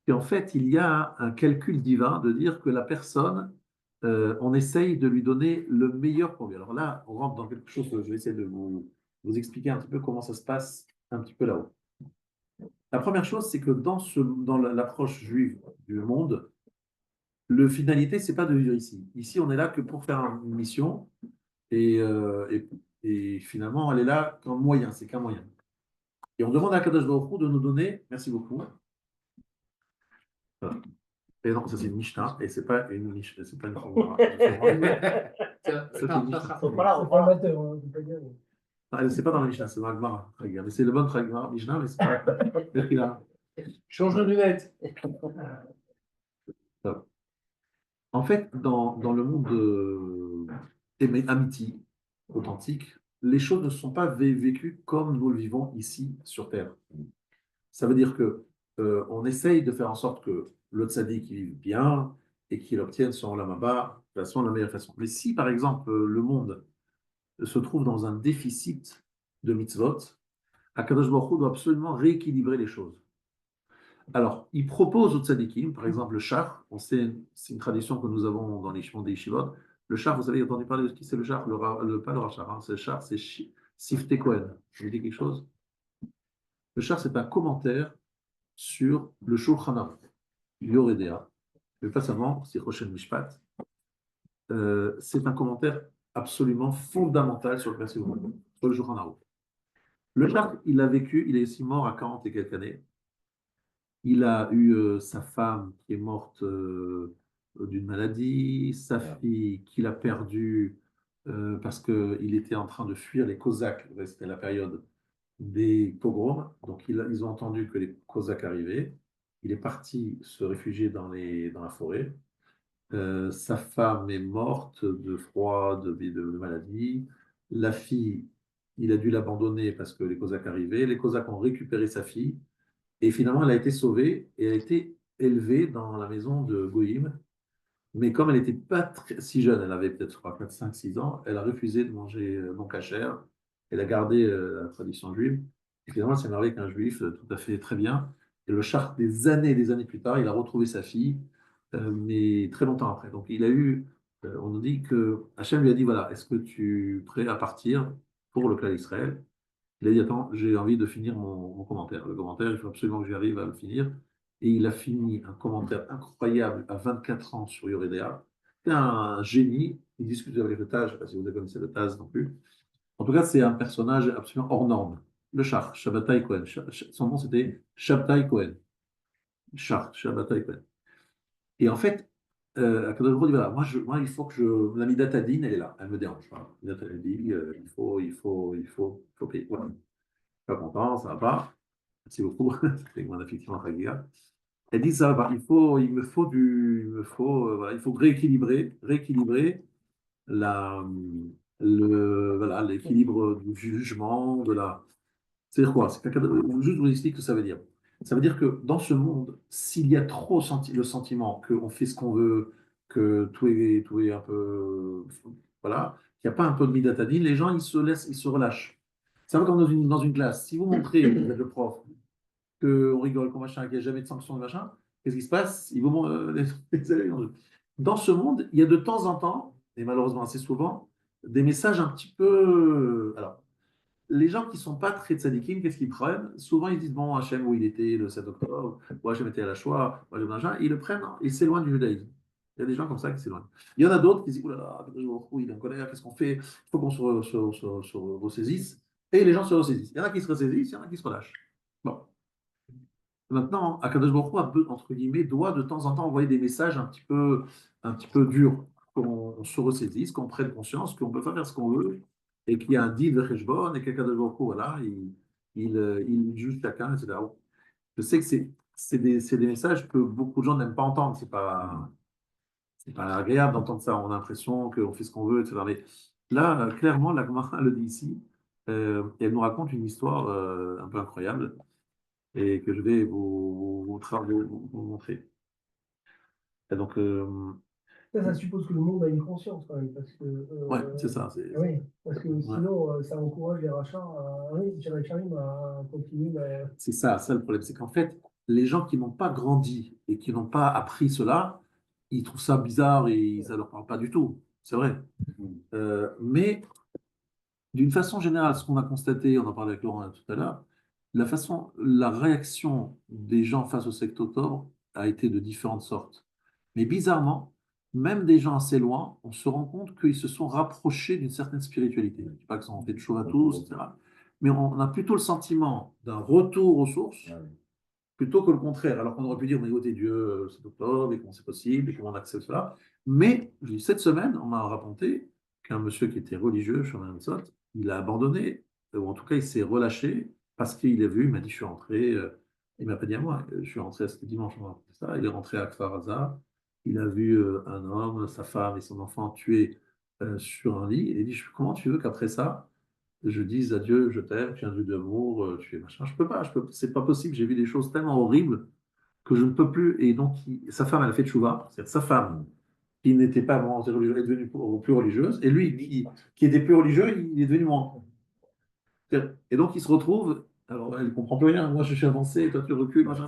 A: qu'en fait, il y a un calcul divin de dire que la personne, on essaye de lui donner le meilleur pour lui. Alors là, on rentre dans quelque chose que je vais essayer de vous expliquer un petit peu comment ça se passe un petit peu là-haut. La première chose, c'est que dans l'approche juive du monde, le finalité, c'est pas de vivre ici. Ici, on est là que pour faire une mission et finalement, elle est là qu'un moyen, c'est qu'un moyen. Et on demande à Kadosh Baruch Hu de nous donner, merci beaucoup. Voilà. Et non, ça c'est une Mishnah, et c'est pas une Mishnah, c'est pas une Chorma. Ça, c'est une Mishnah.
E: Voilà,
B: C'est
E: voilà.
B: formateur, hein, c'est pas bien.
A: Ah, c'est pas dans la Mishnah, c'est dans la Gemara. Regarde, c'est le bon Gemara Mishnah, mais c'est pas. C'est qu'il a.
B: Change de lunette.
A: Ça. En fait, dans le monde amiti, authentique, les choses ne sont pas vécues comme nous le vivons ici sur Terre. Ça veut dire que on essaye de faire en sorte que le tzaddik il vive bien et qu'il obtienne son lamaba de façon la meilleure façon. Mais si par exemple le monde se trouve dans un déficit de mitzvot, Akadosh Baruch Hu doit absolument rééquilibrer les choses. Alors, il propose aux tzadikim, par exemple le char, c'est une tradition que nous avons dans les chemins des yeshivot. Le char, vous avez entendu parler de qui c'est le char, pas le rachar, hein, c'est le char, c'est Sifte Cohen. Ça vous dit quelque chose? Le char, c'est un commentaire sur le Shulchan Aruch, Yoredea, mais pas seulement, c'est Rochen Mishpat. C'est un commentaire absolument fondamental sur le verset sur le Shulchan Aruch. Le char, il a vécu, il est ici mort à 40 et quelques années. Il a eu sa femme qui est morte d'une maladie, sa fille qu'il a perdue parce qu'il était en train de fuir les Cosaques. C'était la période des pogroms. Donc ils ont entendu que les Cosaques arrivaient. Il est parti se réfugier dans la forêt. Sa femme est morte de froid, de maladie. La fille, il a dû l'abandonner parce que les Cosaques arrivaient. Les Cosaques ont récupéré sa fille. Et finalement, elle a été sauvée et elle a été élevée dans la maison de Goïm. Mais comme elle n'était pas si jeune, elle avait peut-être 3, 4, 5, 6 ans, elle a refusé de manger non cachère. Elle a gardé la tradition juive. Et finalement, elle s'est mariée avec un juif tout à fait très bien. Et le char, des années plus tard, il a retrouvé sa fille, mais très longtemps après. Donc, il a eu, on nous dit que Hachem lui a dit, voilà, est-ce que tu es prêt à partir pour le clan d'Israël? Il a dit, attends, j'ai envie de finir mon commentaire. Le commentaire, il faut absolument que j'arrive à le finir. Et il a fini un commentaire incroyable à 24 ans sur Yoredea. C'est un génie. Il discute avec le Taz, je ne sais pas si vous connaissez le Taz non plus. En tout cas, c'est un personnage absolument hors norme. Le Char, Shabbatai Cohen. Son nom, c'était Shabtai Cohen. Char, Shabbatai Cohen. Et en fait, Akadosh Baruch Hu dit, voilà, moi, il faut que la Midat Adin, elle est là. Elle me dérange. Voilà. Midat Adin, il faut payer. Voilà. Pas content, ça va pas. Merci beaucoup. C'était mon affection à Chagiga. Elle dit ça, bah, voilà, il faut rééquilibrer la, voilà, l'équilibre du jugement, c'est-à-dire quoi? Juste vous explique ce que ça veut dire. Ça veut dire que dans ce monde, s'il y a trop le sentiment qu'on fait ce qu'on veut, que tout est un peu, voilà, qu'il n'y a pas un peu de midatadine, les gens, ils se relâchent. C'est un peu comme dans une classe. Si vous montrez, vous êtes le prof, qu'on rigole, qu'on machin, qu'il n'y a jamais de sanction, machin, qu'est-ce qui se passe? Ils vont, les élèves, dans ce monde, il y a de temps en temps, et malheureusement assez souvent, des messages un petit peu. Alors, les gens qui ne sont pas très tzadikim, qu'est-ce qu'ils prennent? Souvent, ils disent, bon, Hachem, où il était le 7 octobre, ou Hachem était à la Shoah, ou Hachem, machin, ils le prennent, ils s'éloignent du judaïsme. Il y a des gens comme ça qui s'éloignent. Il y en a d'autres qui disent, oulala, il est en colère, qu'est-ce qu'on fait? Il faut qu'on se ressaisisse. Et les gens se ressaisissent. Il y en a qui se ressaisissent, il y en a qui se relâchent. Bon. Maintenant, Akadosh Baruch Hu, un peu, entre guillemets, doit de temps en temps envoyer des messages un petit peu durs, qu'on se ressaisisse, qu'on prenne conscience qu'on ne peut pas faire ce qu'on veut, et qu'il y a un deal de Cheshbon, et qu'Akadosh Baruch Hu, voilà, il juge chacun, etc. Bon. Je sais que c'est des messages que beaucoup de gens n'aiment pas entendre. C'est pas agréable d'entendre ça. On a l'impression qu'on fait ce qu'on veut, etc. Mais là, clairement, la Gemara le dit ici, et elle nous raconte une histoire un peu incroyable et que je vais vous montrer. Et donc,
B: Ça suppose que le monde a une conscience quand même, parce que,
A: ouais, c'est ça.
B: oui, parce que
A: Ouais.
B: sinon, ça encourage les rachats oui, les Charim à continuer.
A: C'est ça le problème. C'est qu'en fait, les gens qui n'ont pas grandi et qui n'ont pas appris cela, ils trouvent ça bizarre et ça ne leur parle pas du tout. C'est vrai. Mais d'une façon générale, ce qu'on a constaté, on en parlait avec Laurent tout à l'heure, la réaction des gens face au sectotor a été de différentes sortes. Mais bizarrement, même des gens assez loin, on se rend compte qu'ils se sont rapprochés d'une certaine spiritualité. Je ne dis pas qu'ils ont fait de choses à tous, etc. Mais on a plutôt le sentiment d'un retour aux sources plutôt que le contraire. Alors qu'on aurait pu dire, mais écoutez, Dieu, c'est octobre, et comment c'est possible, et comment on accepte cela. Mais cette semaine, on m'a raconté qu'un monsieur qui était religieux, Shimon Hatzot, il a abandonné, ou en tout cas, il s'est relâché parce qu'il a vu, il m'a dit, je suis rentré, il m'a pas dit à moi, je suis rentré ce dimanche, on m'a raconté ça, il est rentré à Kfar Aza, il a vu un homme, sa femme et son enfant tués sur un lit, et il a dit, comment tu veux qu'après ça, je dise à Dieu, je t'aime, tu es un Dieu d'amour, tu es machin. Je peux pas, c'est pas possible. J'ai vu des choses tellement horribles que je ne peux plus. Et donc, sa femme, elle a fait tchouva. C'est-à-dire sa femme, qui n'était pas vraiment religieuse, est devenue plus religieuse. Et lui, qui était plus religieux, il est devenu moins. Et donc, il se retrouve. Alors, elle ne comprend plus rien. Moi, je suis avancé, toi, tu recules. Machin,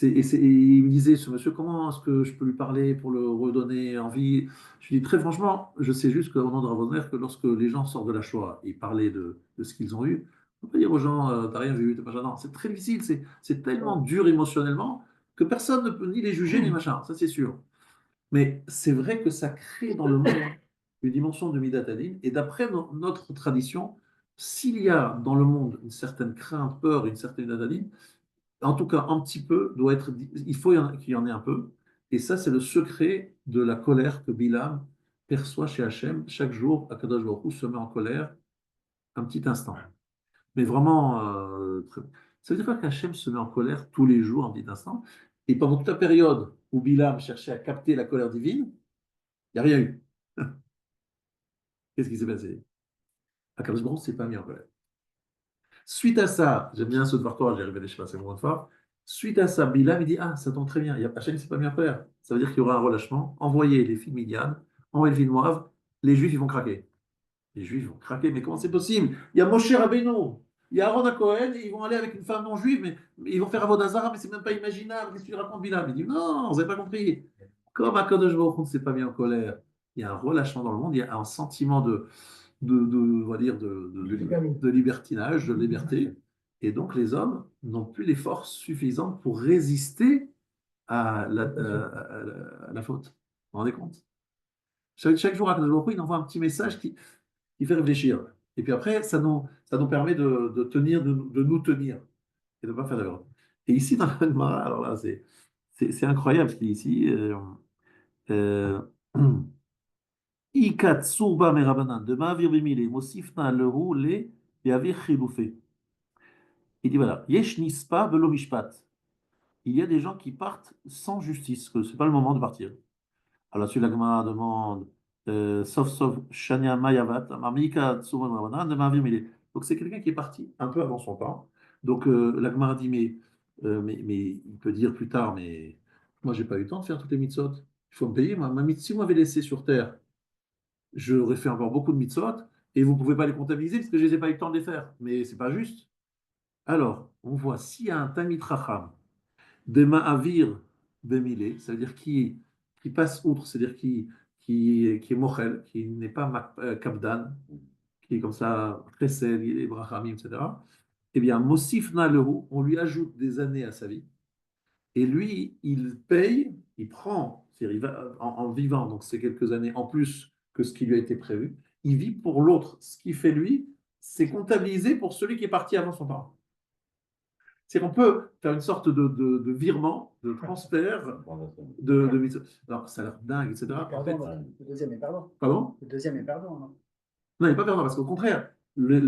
A: et il me disait, ce monsieur, comment est-ce que je peux lui parler pour le redonner envie? Je lui dis très franchement, je sais juste qu'au nom de Ravoner, que lorsque les gens sortent de la Shoah et parlaient de ce qu'ils ont eu, on peut dire aux gens, t'as rien vu, t'as pas non, c'est très difficile, c'est tellement dur émotionnellement que personne ne peut ni les juger ni machin, ça c'est sûr. Mais c'est vrai que ça crée dans le monde une dimension de Midatadine, et d'après notre tradition, s'il y a dans le monde une certaine crainte, peur, une certaine Midatadine, en tout cas un petit peu, doit être, il faut qu'il y en ait un peu. Et ça, c'est le secret de la colère que Bilam perçoit chez Hachem. Chaque jour, Akadosh Baruch Hu se met en colère un petit instant. Mais vraiment, ça veut dire quoi qu'Hachem se met en colère tous les jours un petit instant? Et pendant toute la période où Bilam cherchait à capter la colère divine, il n'y a rien eu. Qu'est-ce qui s'est passé? Akadosh Baruch Hu ne s'est pas mis en colère. Suite à ça, j'aime bien ce devoir Torah, j'ai répété, je sais pas, c'est moins de fois. Suite à ça, Bilam, il dit, ah, ça tombe très bien, Hachem ne s'est pas mis en colère. Ça veut dire qu'il y aura un relâchement. Envoyez les filles Midian, envoyez les filles de Moab, les Juifs, ils vont craquer. Les Juifs vont craquer, mais comment c'est possible? Il y a Moshe Rabbeinu, il y a Aaron à Cohen, et ils vont aller avec une femme non juive, mais ils vont faire Avodazara, mais c'est même pas imaginable. Qu'est-ce que tu racontes, Bilam? Il dit, non, vous n'avez pas compris. Comme Akadosh Baruch Hu ne s'est pas mis en colère, il y a un relâchement dans le monde, il y a un sentiment on va dire de libertinage, de liberté. Et donc, les hommes n'ont plus les forces suffisantes pour résister à la faute. Vous vous rendez compte? Chaque jour, Akadosh Baruch Hu, il envoie un petit message qui fait réfléchir. Et puis après, ça nous permet de tenir, de nous tenir et de ne pas faire d'erreur. Et ici, dans la Gemara, alors là, c'est incroyable ce qu'il dit ici. Euh, Ikat surba merabanan, de ma'avir bimile, mosifna lehu le yavir chiloufé. Il dit voilà, yesh nispa velo mishpat. il y a des gens qui partent sans justice, que ce n'est pas le moment de partir. Alors, la Gemara demande, sauf Shania Mayavat, Amamika Tsuron Ravanan, de Mavir Mile. Donc, c'est quelqu'un qui est parti un peu avant son temps. Donc, la Gemara dit, mais il peut dire plus tard, mais moi, j'ai pas eu le temps de faire toutes les mitzvot. Il faut me payer. Si vous m'avez laissé sur terre, j'aurais fait encore beaucoup de mitzvot et vous ne pouvez pas les comptabiliser parce que je n'ai pas eu le temps de les faire. Mais c'est pas juste. Alors, on voit s'il y a un Tamid Racham, des Ma'avir Bemilé, ça veut dire qui passe outre, c'est-à-dire qui est Mochel, qui n'est pas Kabdan, qui est comme ça, Chesed, il est Brachamim, etc. Eh bien, Mosif Nalehu, on lui ajoute des années à sa vie, et lui, il paye, il prend, c'est-à-dire il va en vivant, donc c'est quelques années en plus que ce qui lui a été prévu, il vit pour l'autre. Ce qu'il fait lui, c'est comptabilisé pour celui qui est parti avant son parent. C'est qu'on peut faire une sorte de virement, de transfert de. Alors, ça a l'air dingue, etc. En fait,
B: Le deuxième est perdant.
A: pardon?
B: Le deuxième est perdant. Non,
A: Non, il n'est pas perdant, parce qu'au contraire, les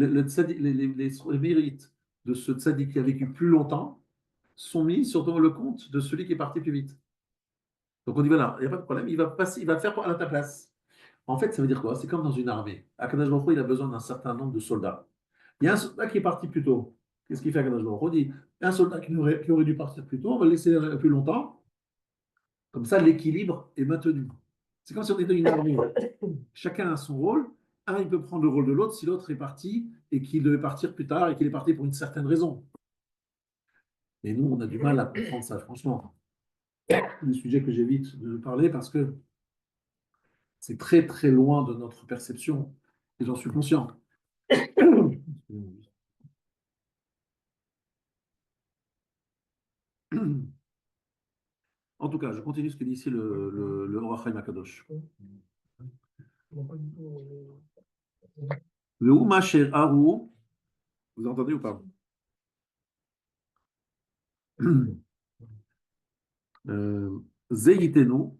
A: mérites de ce tzaddik qui a vécu plus longtemps sont mis sur le compte de celui qui est parti plus vite. Donc on dit, voilà, il n'y a pas de problème, il va faire à ta place. En fait, ça veut dire quoi? C'est comme dans une armée. Akadosh Baruch Hu, il a besoin d'un certain nombre de soldats. Il y a un soldat qui est parti plus tôt. Qu'est-ce qu'il fait Akadosh Baruch Hu? Il dit, un soldat qui aurait dû partir plus tôt, on va le laisser plus longtemps. Comme ça, l'équilibre est maintenu. C'est comme si on était une armée. Chacun a son rôle. Un, il peut prendre le rôle de l'autre si l'autre est parti et qu'il devait partir plus tard et qu'il est parti pour une certaine raison. Mais nous, on a du mal à comprendre ça, franchement. C'est un sujet que j'évite de parler parce que c'est très très loin de notre perception et j'en suis conscient. En tout cas, je continue ce que dit ici le Or HaChaim Akadosh.
B: non, pas du tout.
A: Le Umasher Aru, vous entendez ou pas? Zeyitenu,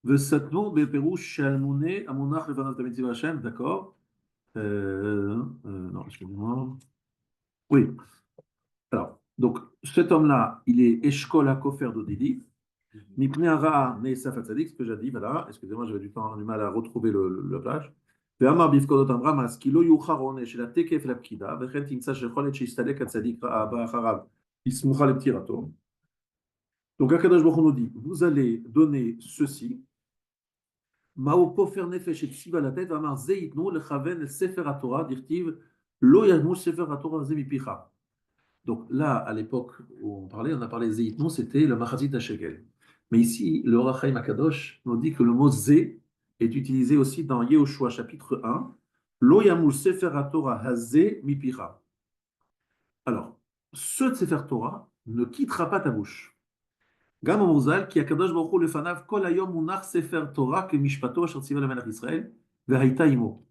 A: Vesatnu, Beperush, Shalmune, Amunach, Lefanav Tamitziv Hashem, d'accord? Non, excusez-moi. Oui. Alors, donc, cet homme-là, il est Eshkol HaKofer d'Odidi. Mipne Hara Neisaf Hatzadik, ce que j'ai dit, voilà. Excusez-moi, j'avais du mal à retrouver la plage. ואמר בפקודות רמז כי לא יאוחר עונש אלא תקף לפקידה וכן תמצא שיכולת שיסתלק הצדיק הבא אחריו היא סמוכה לפטירתו. Donc Akadosh Baruch Hu nous dit, vous allez donner ceci. Mao pofer nefesh et ksiva la tête, amar zeitnu lechaven el sefer haTorah dirtiv lo yadmu sefer haTorah ze mipicha. Donc là, à l'époque où on a parlé zeitnu, c'était le machazit hashegel. Mais ici, le Or HaChaim Akadosh nous dit que le mot zé est utilisé aussi dans Yehoshua chapitre 1. Lo yamul sefer haTorah hazé mipicha. Alors, ce sefer Torah ne quittera pas ta bouche. Gam Muzal qui Akadosh Baruch Hu lefanav kol hayom munach sefer Torah que mishpato asher tziva lemelech Israël vehaita imo.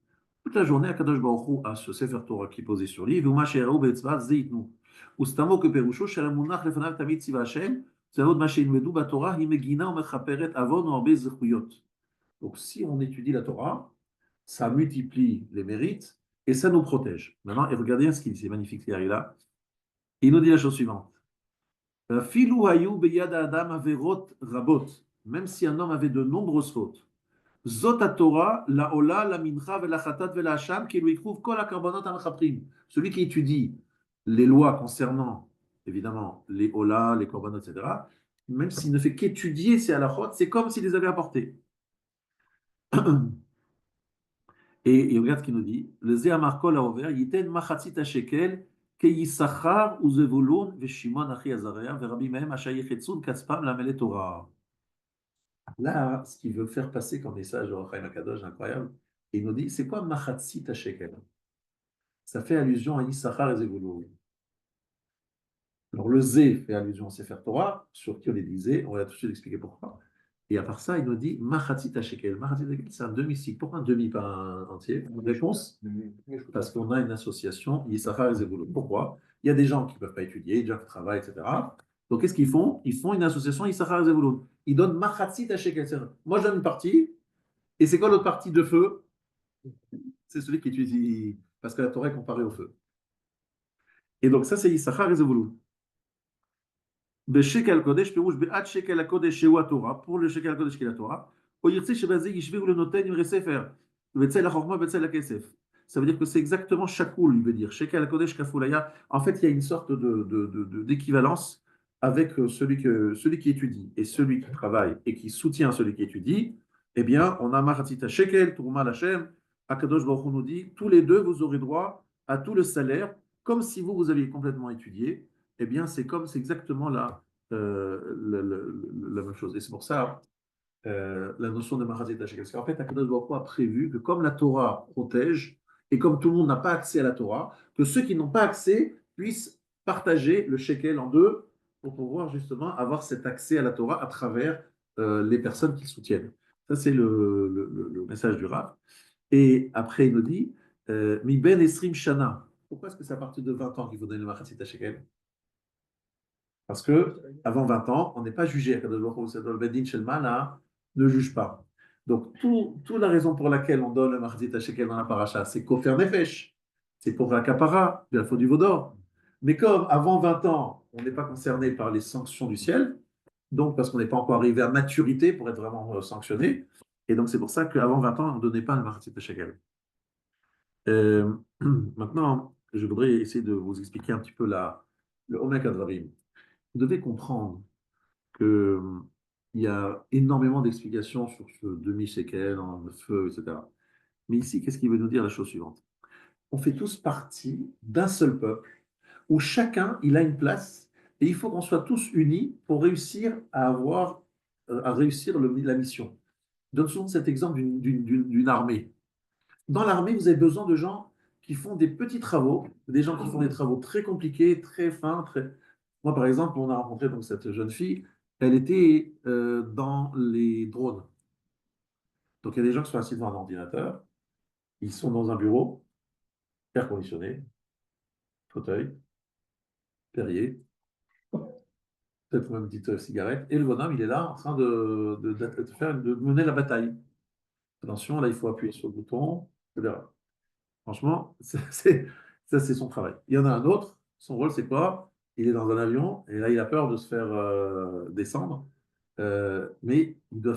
A: Toute la journée, Akadosh Baruch Hu a ce sefer Torah qui est posé sur lui. V'uma she'erau be'etzvat zeitnu. Ustamo que perusho shel munach lefanav tamid tziva Hashem. Donc, si on étudie la Torah, ça multiplie les mérites et ça nous protège. Maintenant, et regardez ce qu'il dit, c'est magnifique ce qui arrive là. Il nous dit la chose suivante. Même si un homme avait de nombreuses fautes, Zot Torah, la Ola, la Mincha, la Chatat, la Hacham, qui lui trouve kol akarbonot amachaprim. Celui qui étudie les lois concernant évidemment, les Ola, les Korbanot, etc., même s'il ne fait qu'étudier ces halachot, c'est comme s'il les avait apportés. Et regarde ce qu'il nous dit. Le Zéamarkol a ouvert, Yiten machatzit shekel ke Yisachar ou Zevulun veshimon achi Azarea verabi mehem ashayechetsun kaspam lamele Torah. Là, ce qu'il veut faire passer comme message au Chaim Akadosh, incroyable, il nous dit, c'est quoi machatzit shekel? Ça fait allusion à Yisachar et Zevulun. Alors, le Zé fait allusion à Sefer Torah, sur qui on les disait, on va tout de suite expliquer pourquoi. Et à part ça, il nous dit Machatzit HaShekel. Machatzit HaShekel, c'est un demi-cycle. Pourquoi un demi, pas un entier? Réponse parce qu'on a une association, Yissachar et Zebulun. Pourquoi? Il y a des gens qui ne peuvent pas étudier, des gens qui travaillent, etc. Donc, qu'est-ce qu'ils font? Ils font une association Yissachar et Zebulun. Ils donnent Machatzit HaShekel. Moi, je donne une partie, et c'est quoi l'autre partie de feu? C'est celui qui étudie, parce que la Torah est comparée au feu. Et donc, ça, c'est Yissachar et Zebulun. בשקל הקודש, פירוש בעד שקל הקודש שהוא התורה, pour le שקל הקודש qui est la Torah, או ירצה שבזה ישווה ולנותן עם ספר, בצל החוכמה ובצל הכסף. Ça veut dire que c'est exactement shakoul, il veut dire. Shekel HaKodesh Kafulaya. En fait, il y a une sorte d'équivalence avec celui qui étudie et celui qui travaille et qui soutient celui qui étudie. Eh bien, on a Mahatzita Shekel, Tourma Lachem, Akadosh Baruch Hu nous dit, tous les deux, vous aurez droit à tout le salaire, comme si vous aviez complètement étudié. Eh bien, c'est exactement la même chose. Et c'est pour ça, la notion de Mahatzita Shekel. Parce qu'en fait, Akadosh Baruch Hu a prévu que comme la Torah protège, et comme tout le monde n'a pas accès à la Torah, que ceux qui n'ont pas accès puissent partager le shekel en deux pour pouvoir justement avoir cet accès à la Torah à travers les personnes qui soutiennent. Ça, c'est le message du Rav. Et après, il nous dit Mi ben esrim shana. Pourquoi est-ce que c'est à partir de 20 ans qu'il faut donner le machatzit shekel? Parce que avant 20 ans, on n'est pas jugé. Le Bedin Shel Mana ne juge pas. Donc, toute la raison pour laquelle on donne le machatzit shekel dans la paracha, c'est kofer nefesh, c'est pour la kapara, il faut du vaudor. Mais comme avant 20 ans, on n'est pas concerné par les sanctions du ciel, donc parce qu'on n'est pas encore arrivé à maturité pour être vraiment sanctionné, et donc c'est pour ça qu'avant 20 ans, on ne donnait pas le machatzit shekel. Maintenant, je voudrais essayer de vous expliquer un petit peu le Omek Advarim. Vous devez comprendre qu'il y a énormément d'explications sur ce demi-shekel, le feu, etc. Mais ici, qu'est-ce qu'il veut nous dire la chose suivante? On fait tous partie d'un seul peuple où chacun, il a une place et il faut qu'on soit tous unis pour réussir à réussir la mission. Je donne souvent cet exemple d'une armée. Dans l'armée, vous avez besoin de gens qui font des petits travaux, des gens qui font des travaux très compliqués, très fins. Moi, par exemple, on a rencontré donc, cette jeune fille, elle était dans les drones. Donc, il y a des gens qui sont assis devant un ordinateur, ils sont dans un bureau, air conditionné, fauteuil, Perrier, peut-être même une petite cigarette, et le bonhomme, il est là en train de mener la bataille. Attention, là, il faut appuyer sur le bouton, etc. Franchement, ça, c'est son travail. Il y en a un autre, son rôle, c'est quoi? Il est dans un avion, et là, il a peur de se faire descendre, mais il doit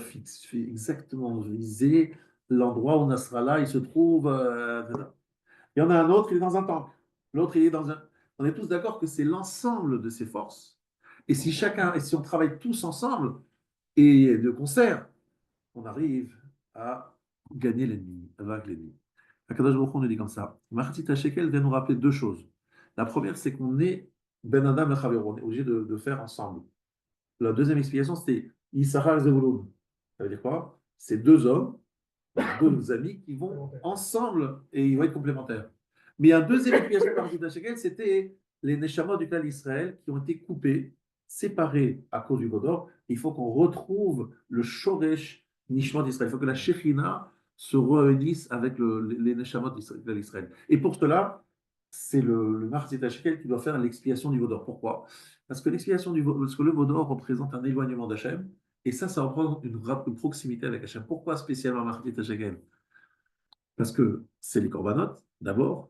A: exactement viser l'endroit où Nasrallah, il se trouve. Il y en a un autre, il est dans un tank. L'autre, il est dans un... On est tous d'accord que c'est l'ensemble de ces forces. Et si on travaille tous ensemble et de concert, on arrive à gagner l'ennemi, à vaincre l'ennemi. Akadosh Baruch Hu nous dit comme ça. Machatzit Shekel vient nous rappeler deux choses. La première, c'est qu'on est Ben Adam le Chavero, on est obligé de faire ensemble. La deuxième explication, c'était Issachar et Zevulun. Ça veut dire quoi? C'est deux hommes, deux amis qui vont ensemble et ils vont être complémentaires. Mais il y a une deuxième explication de Machatzit Shekel, c'était les Neshamot du clan d'Israël qui ont été coupés, séparés à cause du Vaudor. Il faut qu'on retrouve le Shoresh Nishmat d'Israël. Il faut que la Shekhinah se réunissent avec les Neshamot d'Israël. Et pour cela, c'est le Machatzit Shekel qui doit faire l'expiation du Vaudor. Pourquoi? Parce que parce que le Vaudor représente un éloignement d'Hachem, et ça représente une proximité avec Hachem. Pourquoi spécialement Machatzit Shekel? Parce que c'est les korbanot, d'abord,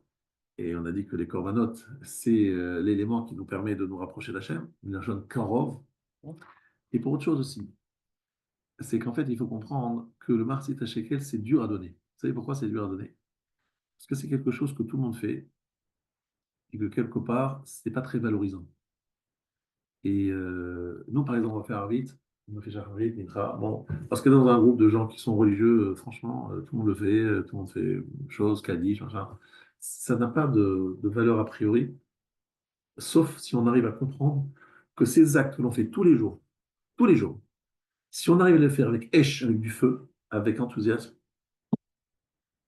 A: et on a dit que les korbanot, c'est l'élément qui nous permet de nous rapprocher d'Hachem, une jeune karov, et pour autre chose aussi. C'est qu'en fait, il faut comprendre que le Machatzit Shekel, c'est dur à donner. Vous savez pourquoi c'est dur à donner? Parce que c'est quelque chose que tout le monde fait et que quelque part, ce n'est pas très valorisant. Et nous, par exemple, on va faire vite, on va faire vite, Mitra. Bon, parce que dans un groupe de gens qui sont religieux, franchement, tout le monde le fait, tout le monde fait chose, Kaddish, machin. Ça n'a pas de valeur a priori, sauf si on arrive à comprendre que ces actes que l'on fait tous les jours, si on arrive à les faire avec Esh, avec du feu, avec enthousiasme,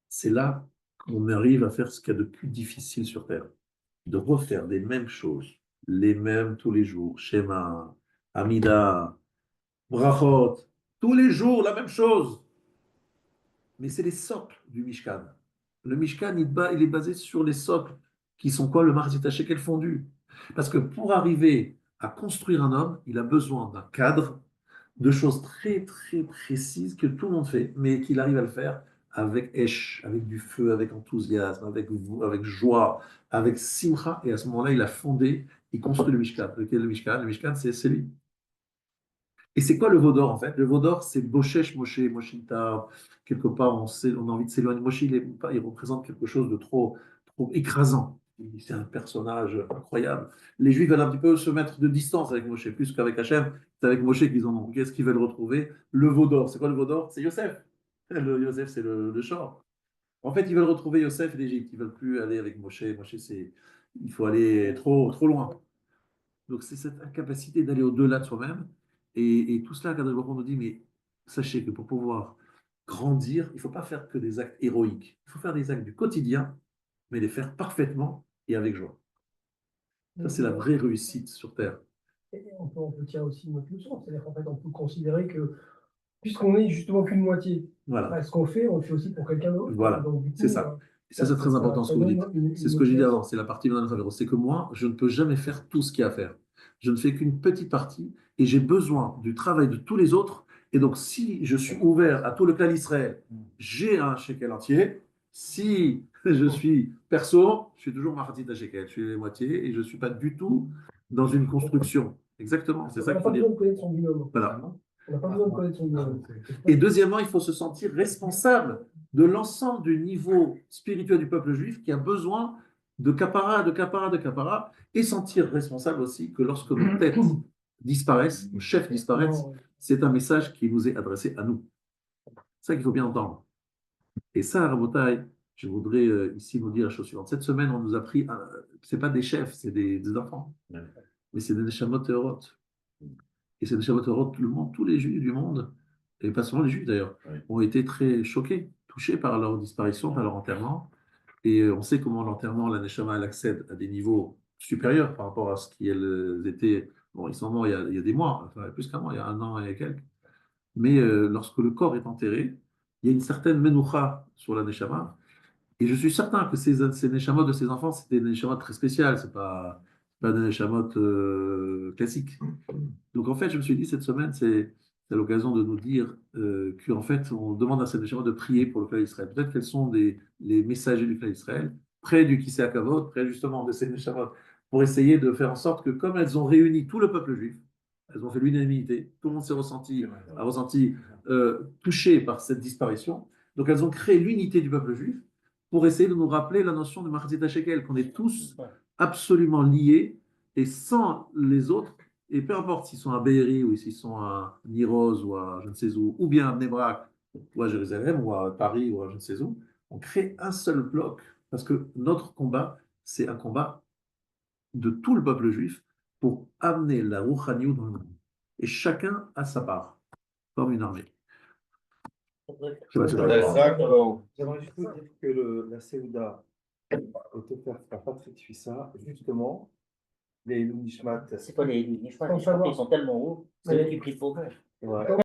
A: c'est là qu'on arrive à faire ce qu'il y a de plus difficile sur Terre, de refaire les mêmes choses, les mêmes tous les jours, Shema, Amida, Brachot, tous les jours la même chose. Mais c'est les socles du Mishkan. Le Mishkan, il est basé sur les socles qui sont quoi? Le Machatzit Shekel fondu. Parce que pour arriver à construire un homme, il a besoin d'un cadre, de choses très très précises que tout le monde fait, mais qu'il arrive à le faire avec Esh, avec du feu, avec enthousiasme, avec joie, avec simcha, et à ce moment-là, il a fondé il construit le Mishkan. Lequel le Mishkan? Le Mishkan, c'est lui. Et c'est quoi le veau d'or en fait? Le veau d'or, c'est Boshesh Moshe. Moshe, quelque part, on a envie de s'éloigner. Moshe, il représente quelque chose de trop écrasant. C'est un personnage incroyable. Les Juifs veulent un petit peu se mettre de distance avec Moshe, plus qu'avec Hachem. C'est avec Moshe qu'ils en ont. Qu'est-ce qu'ils veulent retrouver? Le veau d'or. C'est quoi le veau d'or? C'est Yosef. Yosef, c'est le short. En fait, ils veulent retrouver Yosef d'Égypte. Ils veulent plus aller avec Moshe. Moshe, il faut aller trop loin. Donc, c'est cette incapacité d'aller au-delà de soi-même. Et tout cela, Kadosh Baruch Hu nous dit, mais sachez que pour pouvoir grandir, il ne faut pas faire que des actes héroïques. Il faut faire des actes du quotidien, mais les faire parfaitement et avec joie. Ça, c'est la vraie réussite sur Terre.
B: Et on peut tirer aussi une autre leçon, c'est-à-dire qu'en fait, on peut considérer que, puisqu'on n'est justement qu'une moitié,
A: Voilà,
B: bah, ce qu'on fait, on le fait aussi pour quelqu'un d'autre.
A: Voilà,
B: Donc, du coup,
A: c'est ça. Et ça, c'est très important ce que vous dites. C'est ce que j'ai dit avant, c'est la partie Madame Favero. C'est que moi, je ne peux jamais faire tout ce qu'il y a à faire. Je ne fais qu'une petite partie et j'ai besoin du travail de tous les autres. Et donc, si je suis ouvert à tout le clan Israël, j'ai un shekel entier. Si je suis perso, je suis toujours Mahatit à shekel. Je suis les moitiés et je ne suis pas du tout dans une construction. Exactement, c'est
B: On
A: ça
B: n'a
A: qu'il
B: pas
A: faut dire.
B: besoin de connaître son binôme.
A: Voilà.
B: On n'a pas besoin de connaître son binôme.
A: Et deuxièmement, il faut se sentir responsable de l'ensemble du niveau spirituel du peuple juif qui a besoin de capara, et sentir responsable aussi que lorsque nos têtes disparaissent, nos chefs disparaissent, c'est un message qui nous est adressé à nous. C'est ça qu'il faut bien entendre. Et ça, Rabotai, je voudrais ici vous dire la chose suivante. Cette semaine, on nous a pris, ce n'est pas des chefs, c'est des enfants, mais c'est des Neshamot Teorot. Et ces Neshamot Teorot, tout le monde, tous les juifs du monde, et pas seulement les juifs d'ailleurs, ont été très choqués, touchés par leur disparition, par leur enterrement. Et on sait comment l'enterrement, la Neshama, elle accède à des niveaux supérieurs par rapport à ce qu'elles étaient. Bon, ils sont morts il y a des mois, enfin plus qu'un mois, il y a un an et quelques. Mais lorsque le corps est enterré, il y a une certaine menoucha sur la Neshama. Et je suis certain que ces Neshamot de ces enfants, c'était des Neshamot très spéciales, pas des Neshamot classiques. Donc en fait, je me suis dit cette semaine, c'est l'occasion de nous dire qu'en fait, on demande à ces Neshamot de prier pour le clan d'Israël. Peut-être qu'elles sont les messagers du clan d'Israël, près du Kisei HaKavod, près justement de ces Neshamot, pour essayer de faire en sorte que comme elles ont réuni tout le peuple juif, elles ont fait l'unanimité, tout le monde a ressenti touché par cette disparition. Donc elles ont créé l'unité du peuple juif pour essayer de nous rappeler la notion de Machatzit HaShekel, qu'on est tous absolument liés et sans les autres, et peu importe s'ils sont à Be'eri ou s'ils sont à Niroz ou à je ne sais où, ou bien à Bnei Brak ou à Jérusalem ou à Paris ou à je ne sais où, on crée un seul bloc parce que notre combat, c'est un combat de tout le peuple juif pour amener la Rouchaniou dans le monde. Et chacun a sa part, comme une armée. Je sais pas si vous êtes d'accord.
D: J'aimerais juste vous dire que la Séouda est offerte par Patrick Suissa, justement, les Ilou Nishmat.
E: C'est pas les Nishmat,
B: Sans
E: les Nishmat,
B: savoir.
E: ils sont tellement hauts, c'est eux qui prient pour.
D: Ouais.